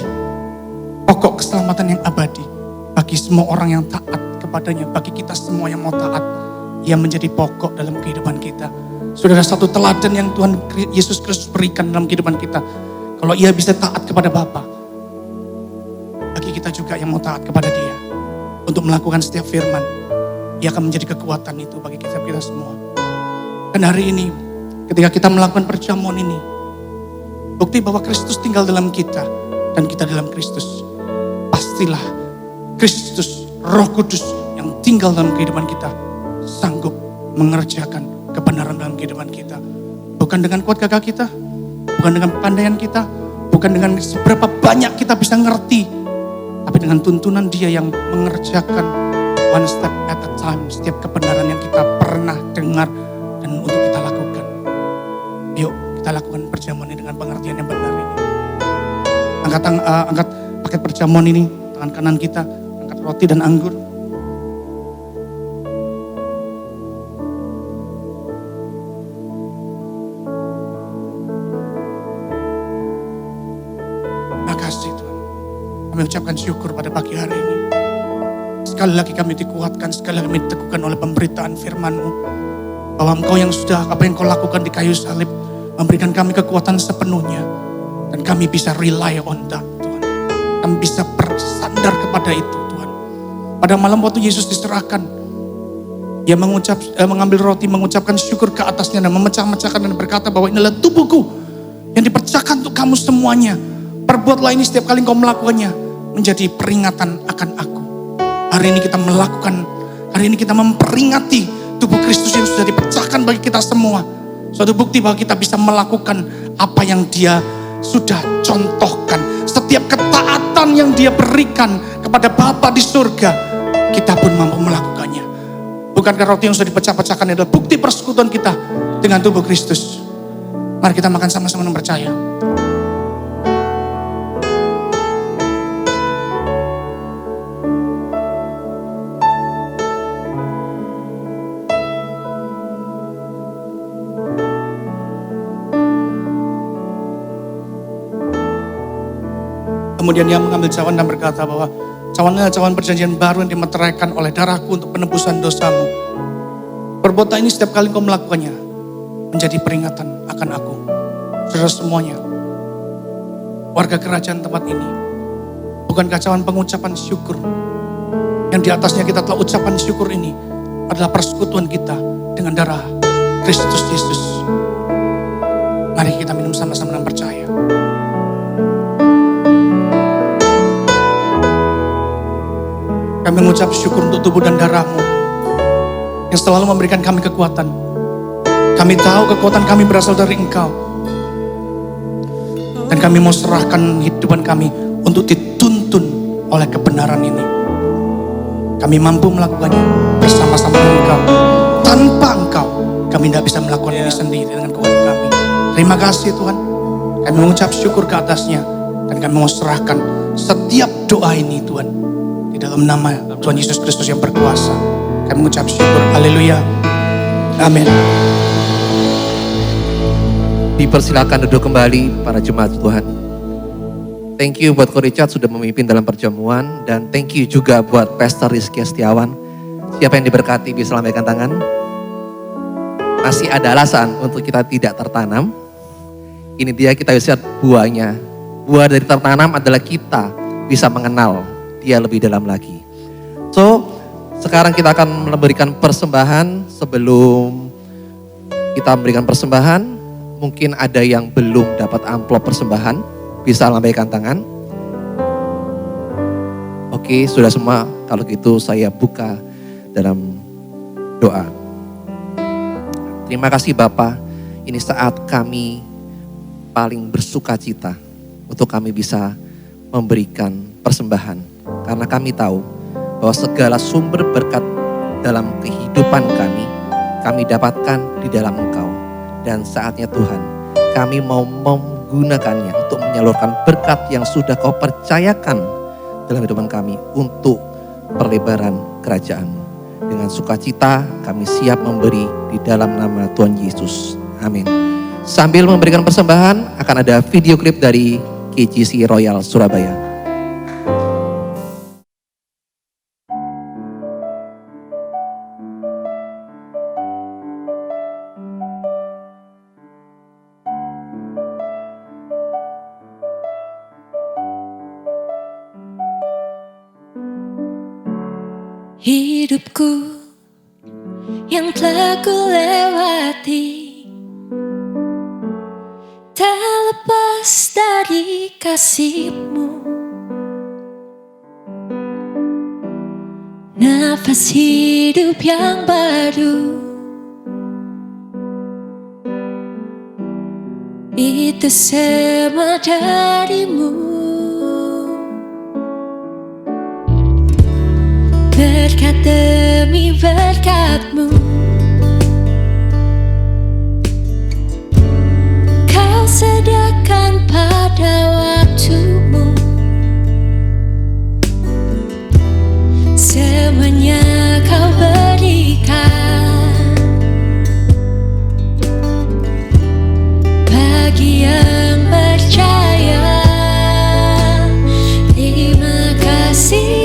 S12: pokok keselamatan yang abadi bagi semua orang yang taat kepadanya. Bagi kita semua yang mau taat, ia menjadi pokok dalam kehidupan kita. Saudara, satu teladan yang Tuhan Yesus Kristus berikan dalam kehidupan kita. Kalau ia bisa taat kepada Bapa, bagi kita juga yang mau taat kepada Dia untuk melakukan setiap firman, ia akan menjadi kekuatan itu bagi kita semua. Dan hari ini ketika kita melakukan perjamuan ini, bukti bahwa Kristus tinggal dalam kita dan kita dalam Kristus. Pastilah Kristus, Roh Kudus yang tinggal dalam kehidupan kita sanggup mengerjakan kebenaran dalam kehidupan kita. Bukan dengan kuat gagah kita, bukan dengan kepandaian kita, bukan dengan seberapa banyak kita bisa ngerti, tapi dengan tuntunan Dia yang mengerjakan one step at a time setiap kebenaran yang kita pernah dengar dan untuk kita lakukan. Yuk kita lakukan perjamuan ini dengan pengertian yang benar ini. Angkat paket perjamuan ini, tangan kanan kita, angkat roti dan anggur. Kami ucapkan syukur pada pagi hari ini. Sekali lagi kami dikuatkan, sekali lagi kami diteguhkan oleh pemberitaan firman-Mu. Bahwa Engkau yang sudah, apa yang Kau lakukan di kayu salib, memberikan kami kekuatan sepenuhnya. Dan kami bisa rely on that, Tuhan. Kami bisa bersandar kepada itu, Tuhan. Pada malam waktu Yesus diserahkan, Ia mengambil roti, mengucapkan syukur ke atasnya dan memecah-mecahkan dan berkata bahwa inilah tubuhku yang dipecahkan untuk kamu semuanya. Perbuatlah ini setiap kali engkau melakukannya menjadi peringatan akan aku. Hari ini kita melakukan, hari ini kita memperingati tubuh Kristus yang sudah dipecahkan bagi kita semua. Suatu bukti bahwa kita bisa melakukan apa yang Dia sudah contohkan. Setiap ketaatan yang Dia berikan kepada Bapa di surga, kita pun mampu melakukannya. Bukankah roti yang sudah dipecah-pecahkan adalah bukti persekutuan kita dengan tubuh Kristus? Mari kita makan sama-sama dan percaya. Kemudian Ia mengambil cawan dan berkata bahwa cawan adalah cawan perjanjian baru yang dimeteraikan oleh darahku untuk penebusan dosamu. Perbuatan ini setiap kali kau melakukannya menjadi peringatan akan aku. Saudara semuanya, warga kerajaan tempat ini, bukankah cawan pengucapan syukur yang di atasnya kita telah ucapan syukur ini adalah persekutuan kita dengan darah Kristus Yesus. Mari kita minum sama-sama dan percaya. Kami mengucap syukur untuk tubuh dan darah-Mu yang selalu memberikan kami kekuatan. Kami tahu kekuatan kami berasal dari Engkau. Dan kami mau serahkan hidupan kami untuk dituntun oleh kebenaran ini. Kami mampu melakukannya bersama-sama dengan Engkau. Tanpa Engkau, kami tidak bisa melakukan ini sendiri dengan kekuatan kami. Terima kasih Tuhan. Kami mengucap syukur ke atasnya. Dan kami mau serahkan setiap doa ini Tuhan. Di dalam nama Tuhan Yesus Kristus yang berkuasa. Kami mengucap syukur. Haleluya. Amin.
S7: Dipersilakan duduk kembali para jemaat Tuhan. Thank you buat Ko Richard sudah memimpin dalam perjamuan. Dan thank you juga buat Pastor Rizky Setiawan. Siapa yang diberkati bisa lambaikan tangan. Masih ada alasan untuk kita tidak tertanam. Ini dia kita bisa lihat buahnya. Buah dari tertanam adalah kita bisa mengenal Dia lebih dalam lagi. So, sekarang kita akan memberikan persembahan. Sebelum kita memberikan persembahan, mungkin ada yang belum dapat amplop persembahan, bisa lambaikan tangan. Oke, sudah semua. Kalau gitu saya buka dalam doa. Terima kasih Bapa, ini saat kami paling bersuka cita untuk kami bisa memberikan persembahan. Karena kami tahu bahwa segala sumber berkat dalam kehidupan kami dapatkan di dalam Engkau. Dan saatnya Tuhan, kami mau menggunakannya untuk menyalurkan berkat yang sudah Kau percayakan dalam kehidupan kami untuk perlebaran kerajaan-Mu. Dengan sukacita kami siap memberi di dalam nama Tuhan Yesus. Amin. Sambil memberikan persembahan, akan ada video klip dari KJC Royal Surabaya.
S10: Hidupku yang telah ku lewati tak lepas dari kasih-Mu. Nafas hidup yang baru itu semua dari-Mu. Berkat demi berkat-Mu, Kau sediakan pada waktu-Mu. Semuanya Kau berikan bagi yang percaya. Terima kasih.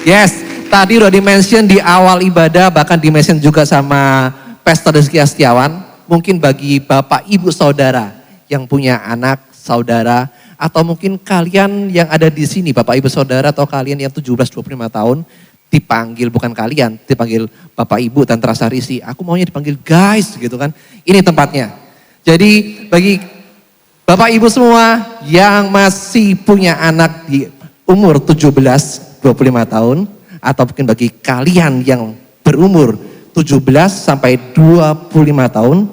S7: Yes, tadi udah di-mention di awal ibadah, bahkan di-mention juga sama Pastor Rizky Astiawan. Mungkin bagi Bapak Ibu Saudara yang punya anak, saudara, atau mungkin kalian yang ada di sini, Bapak Ibu Saudara atau kalian yang 17-25 tahun, dipanggil bukan kalian, dipanggil Bapak Ibu dan terasa risih. Aku maunya dipanggil guys gitu kan. Ini tempatnya. Jadi bagi Bapak Ibu semua yang masih punya anak di umur 17-25 tahun, atau mungkin bagi kalian yang berumur 17 sampai 25 tahun,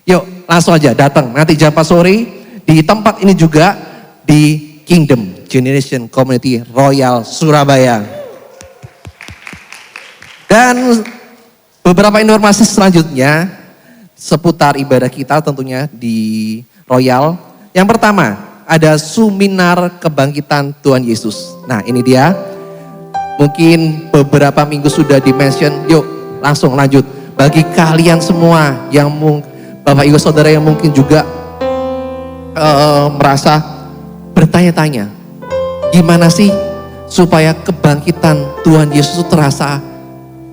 S7: yuk langsung aja datang nanti jam 4 sore di tempat ini juga di Kingdom Generation Community Royal Surabaya. Dan beberapa informasi selanjutnya seputar ibadah kita tentunya di Royal. Yang pertama, ada seminar kebangkitan Tuhan Yesus. Nah, ini dia. Mungkin beberapa minggu sudah di-mention. Yuk, langsung lanjut. Bagi kalian semua yang Bapak Ibu Saudara yang mungkin juga merasa bertanya-tanya, gimana sih supaya kebangkitan Tuhan Yesus itu terasa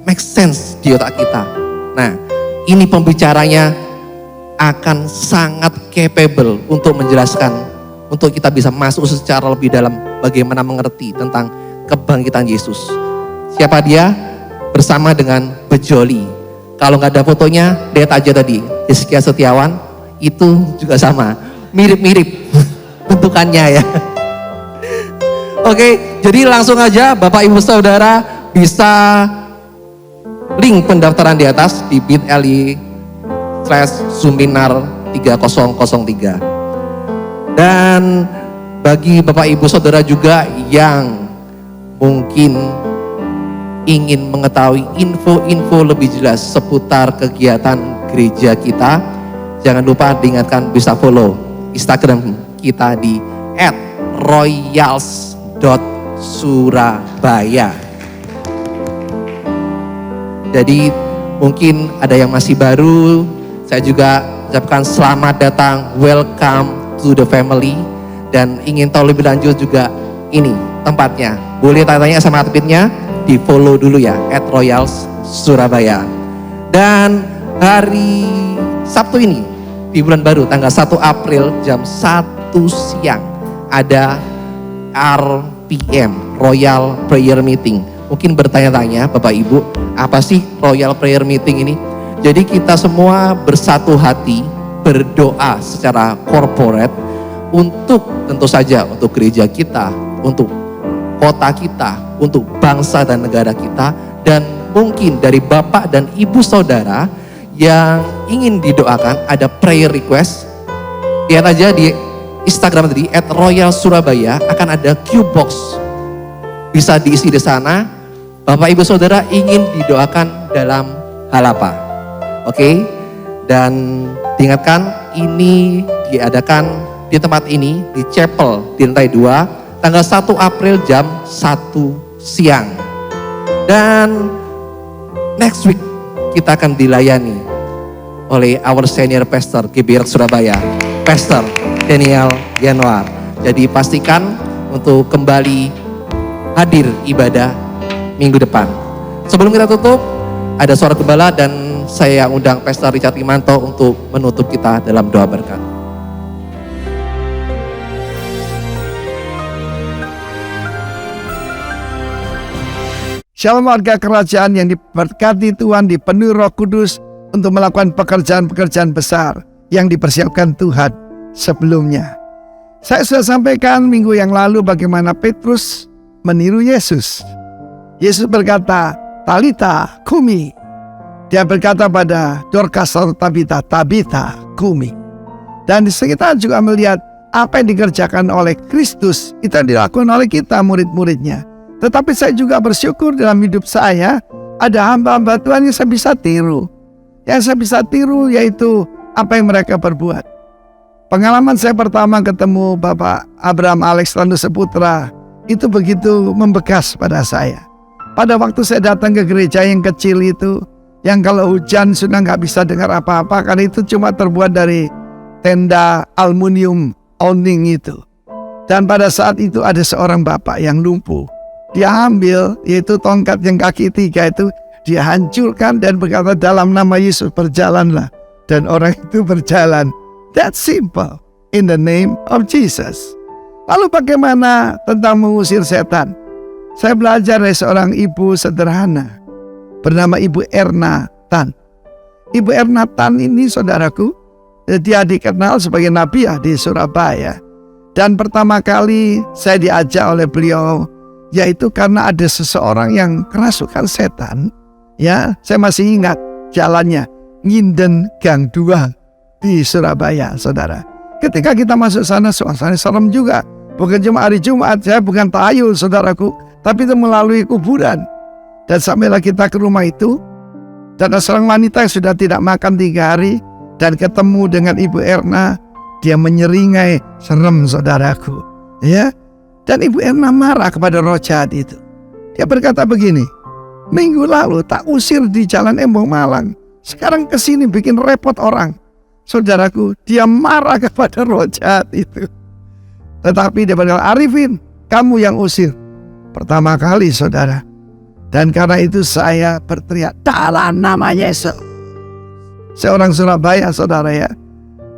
S7: make sense di otak kita. Nah, ini pembicaranya akan sangat capable untuk menjelaskan, untuk kita bisa masuk secara lebih dalam bagaimana mengerti tentang kebangkitan Yesus. Siapa dia? Bersama dengan Bejoli. Kalau nggak ada fotonya, lihat aja tadi, Rizky Setiawan, itu juga sama, mirip-mirip bentukannya ya. Oke, jadi langsung aja Bapak Ibu Saudara bisa link pendaftaran di atas di bit.ly/seminar3003. Dan bagi Bapak Ibu Saudara juga yang mungkin ingin mengetahui info-info lebih jelas seputar kegiatan gereja kita, jangan lupa diingatkan bisa follow Instagram kita di @royals.surabaya. Jadi mungkin ada yang masih baru, saya juga ucapkan selamat datang, welcome to the family. Dan ingin tahu lebih lanjut juga, ini tempatnya. Boleh tanya-tanya sama adminnya, di follow dulu ya, @royals.surabaya. Dan hari Sabtu ini, di bulan baru, tanggal 1 April jam 1 siang, ada RPM, Royal Prayer Meeting. Mungkin bertanya-tanya Bapak Ibu, apa sih Royal Prayer Meeting ini? Jadi kita semua bersatu hati, berdoa secara corporate untuk tentu saja untuk gereja kita, untuk kota kita, untuk bangsa dan negara kita, dan mungkin dari Bapak dan Ibu Saudara yang ingin didoakan ada prayer request. Lihat aja di Instagram tadi @royal_surabaya, akan ada Q box, bisa diisi di sana. Bapak Ibu Saudara ingin didoakan dalam hal apa? Oke? Dan diingatkan ini diadakan di tempat ini di chapel di lantai 2 tanggal 1 April jam 1 siang. Dan next week kita akan dilayani oleh our senior pastor GBR Surabaya, Pastor Daniel Yanuar. Jadi pastikan untuk kembali hadir ibadah minggu depan. Sebelum kita tutup, ada suara gembala dan saya undang Pastor Richard Imanto untuk menutup kita dalam doa berkat.
S13: Shalom warga kerajaan yang diberkati Tuhan, dipenuhi Roh Kudus untuk melakukan pekerjaan-pekerjaan besar yang dipersiapkan Tuhan sebelumnya. Saya sudah sampaikan minggu yang lalu bagaimana Petrus meniru Yesus. Yesus berkata, Talita kumi. Dia berkata pada Dorcas atau Tabita, Tabita kumi. Dan kita juga melihat apa yang dikerjakan oleh Kristus, itu yang dilakukan oleh kita murid-muridnya. Tetapi saya juga bersyukur dalam hidup saya ada hamba-hamba Tuhan yang saya bisa tiru. Yang saya bisa tiru yaitu apa yang mereka perbuat. Pengalaman saya pertama ketemu Bapak Abraham Alex Landu Seputra itu begitu membekas pada saya. Pada waktu saya datang ke gereja yang kecil itu, yang kalau hujan sudah nggak bisa dengar apa-apa karena itu cuma terbuat dari tenda aluminium awning itu. Dan pada saat itu ada seorang bapak yang lumpuh. dia ambil, yaitu tongkat yang kaki 3 itu, dia hancurkan dan berkata dalam nama Yesus berjalanlah. Dan orang itu berjalan. That's simple. In the name of Jesus. Lalu bagaimana tentang mengusir setan? Saya belajar dari seorang ibu sederhana bernama Ibu Erna Tan. Ibu Erna Tan ini, saudaraku, dia dikenal sebagai nabiah di Surabaya. Dan pertama kali saya diajak oleh beliau, yaitu karena ada seseorang yang kerasukan setan. Ya, saya masih ingat jalannya, Nginden Gang 2 di Surabaya, saudara. Ketika kita masuk sana, suasana serem juga. Bukan cuma hari Jumat, saya bukan tahayul, saudaraku, tapi itu melalui kuburan. Dan sampailah kita ke rumah itu, dan ada seorang wanita yang sudah tidak makan 3 hari, dan ketemu dengan Ibu Erna, dia menyeringai, serem, saudaraku. Ya, dan Ibu Erna marah kepada roh jahat itu. Dia berkata begini, minggu lalu tak usir di Jalan Embong Malang, sekarang kesini bikin repot orang. Saudaraku, dia marah kepada roh jahat itu. Tetapi dia berkata, Arifin, kamu yang usir. Pertama kali, saudara. Dan karena itu saya berteriak, dalam nama Yesus. Seorang Surabaya, saudara ya.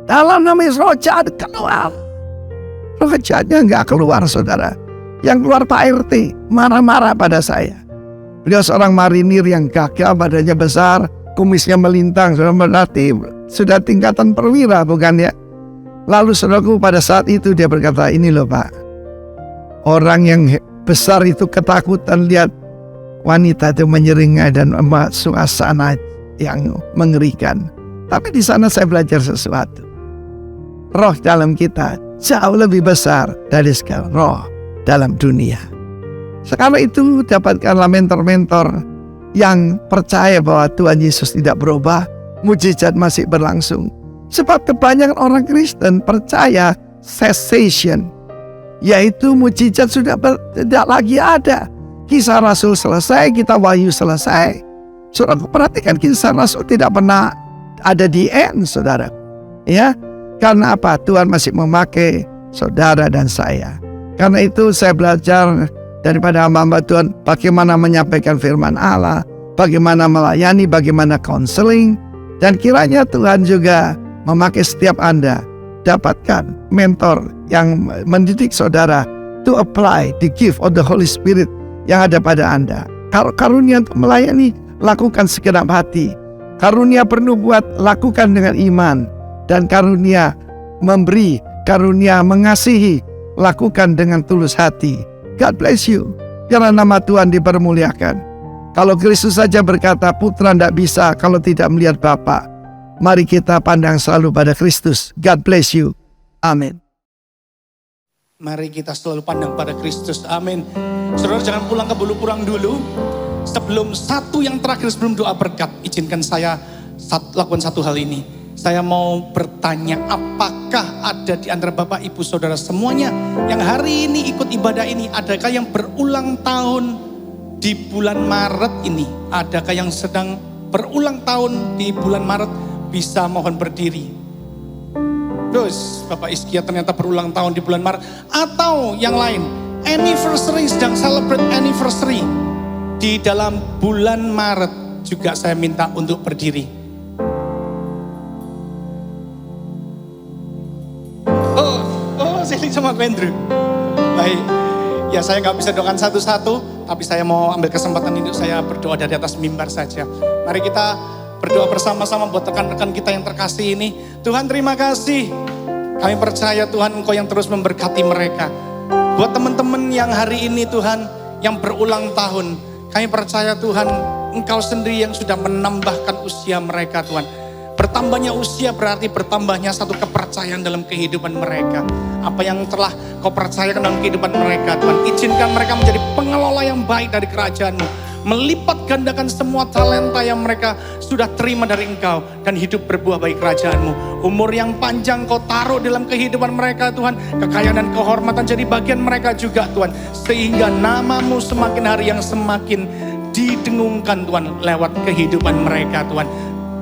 S13: Dalam nama Yesus, roh jahat keluar. Roh jahatnya enggak keluar, saudara. Yang keluar Pak RT, marah-marah pada saya. Beliau seorang marinir yang gagah, badannya besar, kumisnya melintang, sudah tingkatan perwira, bukan ya? Lalu saudaraku, pada saat itu dia berkata, ini loh Pak, orang yang besar itu ketakutan lihat wanita itu menyeringai dan suasana yang mengerikan. Tapi di sana saya belajar sesuatu. Roh dalam kita jauh lebih besar dari segala roh dalam dunia. Sekarang itu dapatkanlah mentor-mentor yang percaya bahwa Tuhan Yesus tidak berubah, mujizat masih berlangsung. Sebab kebanyakan orang Kristen percaya cessation, yaitu mujizat sudah tidak lagi ada. Kisah Rasul selesai, kita Wahyu selesai. Saudara, perhatikan, Kisah Rasul tidak pernah ada di end, saudara. Ya, karena apa? Tuhan masih memakai saudara dan saya. Karena itu saya belajar daripada hamba-hamba Tuhan bagaimana menyampaikan firman Allah, bagaimana melayani, bagaimana counseling. Dan kiranya Tuhan juga memakai setiap Anda dapatkan mentor yang mendidik saudara to apply the gift of the Holy Spirit yang ada pada Anda. Karunia untuk melayani, lakukan segenap hati. Karunia bernubuat, lakukan dengan iman. Dan karunia memberi, karunia mengasihi, lakukan dengan tulus hati. God bless you. Biarlah nama Tuhan dipermuliakan. Kalau Kristus saja berkata, putra tidak bisa kalau tidak melihat Bapa. Mari kita pandang selalu pada Kristus. God bless you. Amin.
S12: Mari kita selalu pandang pada Kristus. Amin. Saudara, jangan pulang ke Bulu Purang dulu. Sebelum satu yang terakhir, sebelum doa berkat, izinkan saya lakukan satu hal ini. Saya mau bertanya, apakah ada di antara Bapak Ibu Saudara semuanya yang hari ini ikut ibadah ini, adakah yang berulang tahun di bulan Maret ini? Adakah yang sedang berulang tahun di bulan Maret? Bisa mohon berdiri. Terus Bapak Iskia ternyata berulang tahun di bulan Maret. Atau yang lain, anniversary, sedang celebrate anniversary di dalam bulan Maret, juga saya minta untuk berdiri. Oh, Sally sama Andrew. Baik, ya saya nggak bisa doakan satu-satu, tapi saya mau ambil kesempatan ini, saya berdoa dari atas mimbar saja. Mari kita berdoa bersama-sama buat rekan-rekan kita yang terkasih ini. Tuhan, terima kasih. Kami percaya Tuhan, Engkau yang terus memberkati mereka. Buat teman-teman yang hari ini Tuhan, yang berulang tahun, kami percaya Tuhan, Engkau sendiri yang sudah menambahkan usia mereka Tuhan. Bertambahnya usia berarti bertambahnya satu kepercayaan dalam kehidupan mereka. Apa yang telah Kau percayakan dalam kehidupan mereka Tuhan, izinkan mereka menjadi pengelola yang baik dari kerajaan-Mu. Melipat gandakan semua talenta yang mereka sudah terima dari Engkau, dan hidup berbuah bagi kerajaan-Mu. Umur yang panjang Kau taruh dalam kehidupan mereka Tuhan. Kekayaan dan kehormatan jadi bagian mereka juga Tuhan. Sehingga nama-Mu semakin hari yang semakin didengungkan Tuhan lewat kehidupan mereka Tuhan.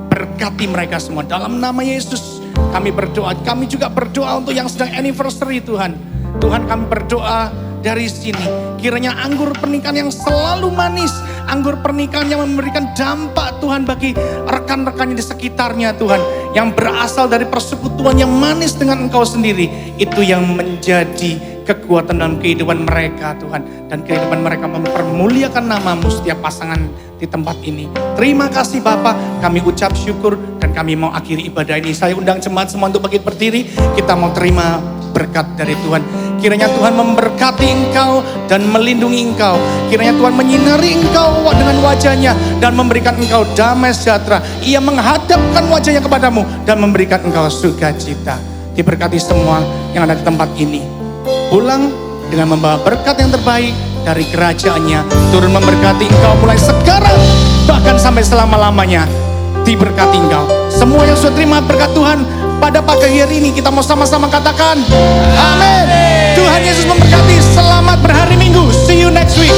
S12: Berkati mereka semua dalam nama Yesus kami berdoa. Kami juga berdoa untuk yang sedang anniversary Tuhan. Tuhan, kami berdoa dari sini. Kiranya anggur pernikahan yang selalu manis, anggur pernikahan yang memberikan dampak Tuhan bagi rekan-rekannya di sekitarnya Tuhan. Yang berasal dari persekutuan yang manis dengan Engkau sendiri. Itu yang menjadi kekuatan dalam kehidupan mereka Tuhan. Dan kehidupan mereka mempermuliakan nama-Mu setiap pasangan di tempat ini. Terima kasih Bapa, kami ucap syukur dan kami mau akhiri ibadah ini. Saya undang jemaat semua untuk bangkit berdiri. Kita mau terima berkat dari Tuhan. Kiranya Tuhan memberkati engkau dan melindungi engkau. Kiranya Tuhan menyinari engkau dengan wajahnya dan memberikan engkau damai sejahtera. Ia menghadapkan wajahnya kepadamu dan memberikan engkau sukacita. Diberkati semua yang ada di tempat ini. Pulang dengan membawa berkat yang terbaik dari kerajaannya. Turun memberkati engkau mulai sekarang bahkan sampai selama-lamanya. Diberkati engkau. Semua yang sudah terima berkat Tuhan pada pagi hari ini, kita mau sama-sama katakan amin. Tuhan Yesus memberkati. Selamat berhari Minggu. See you next week.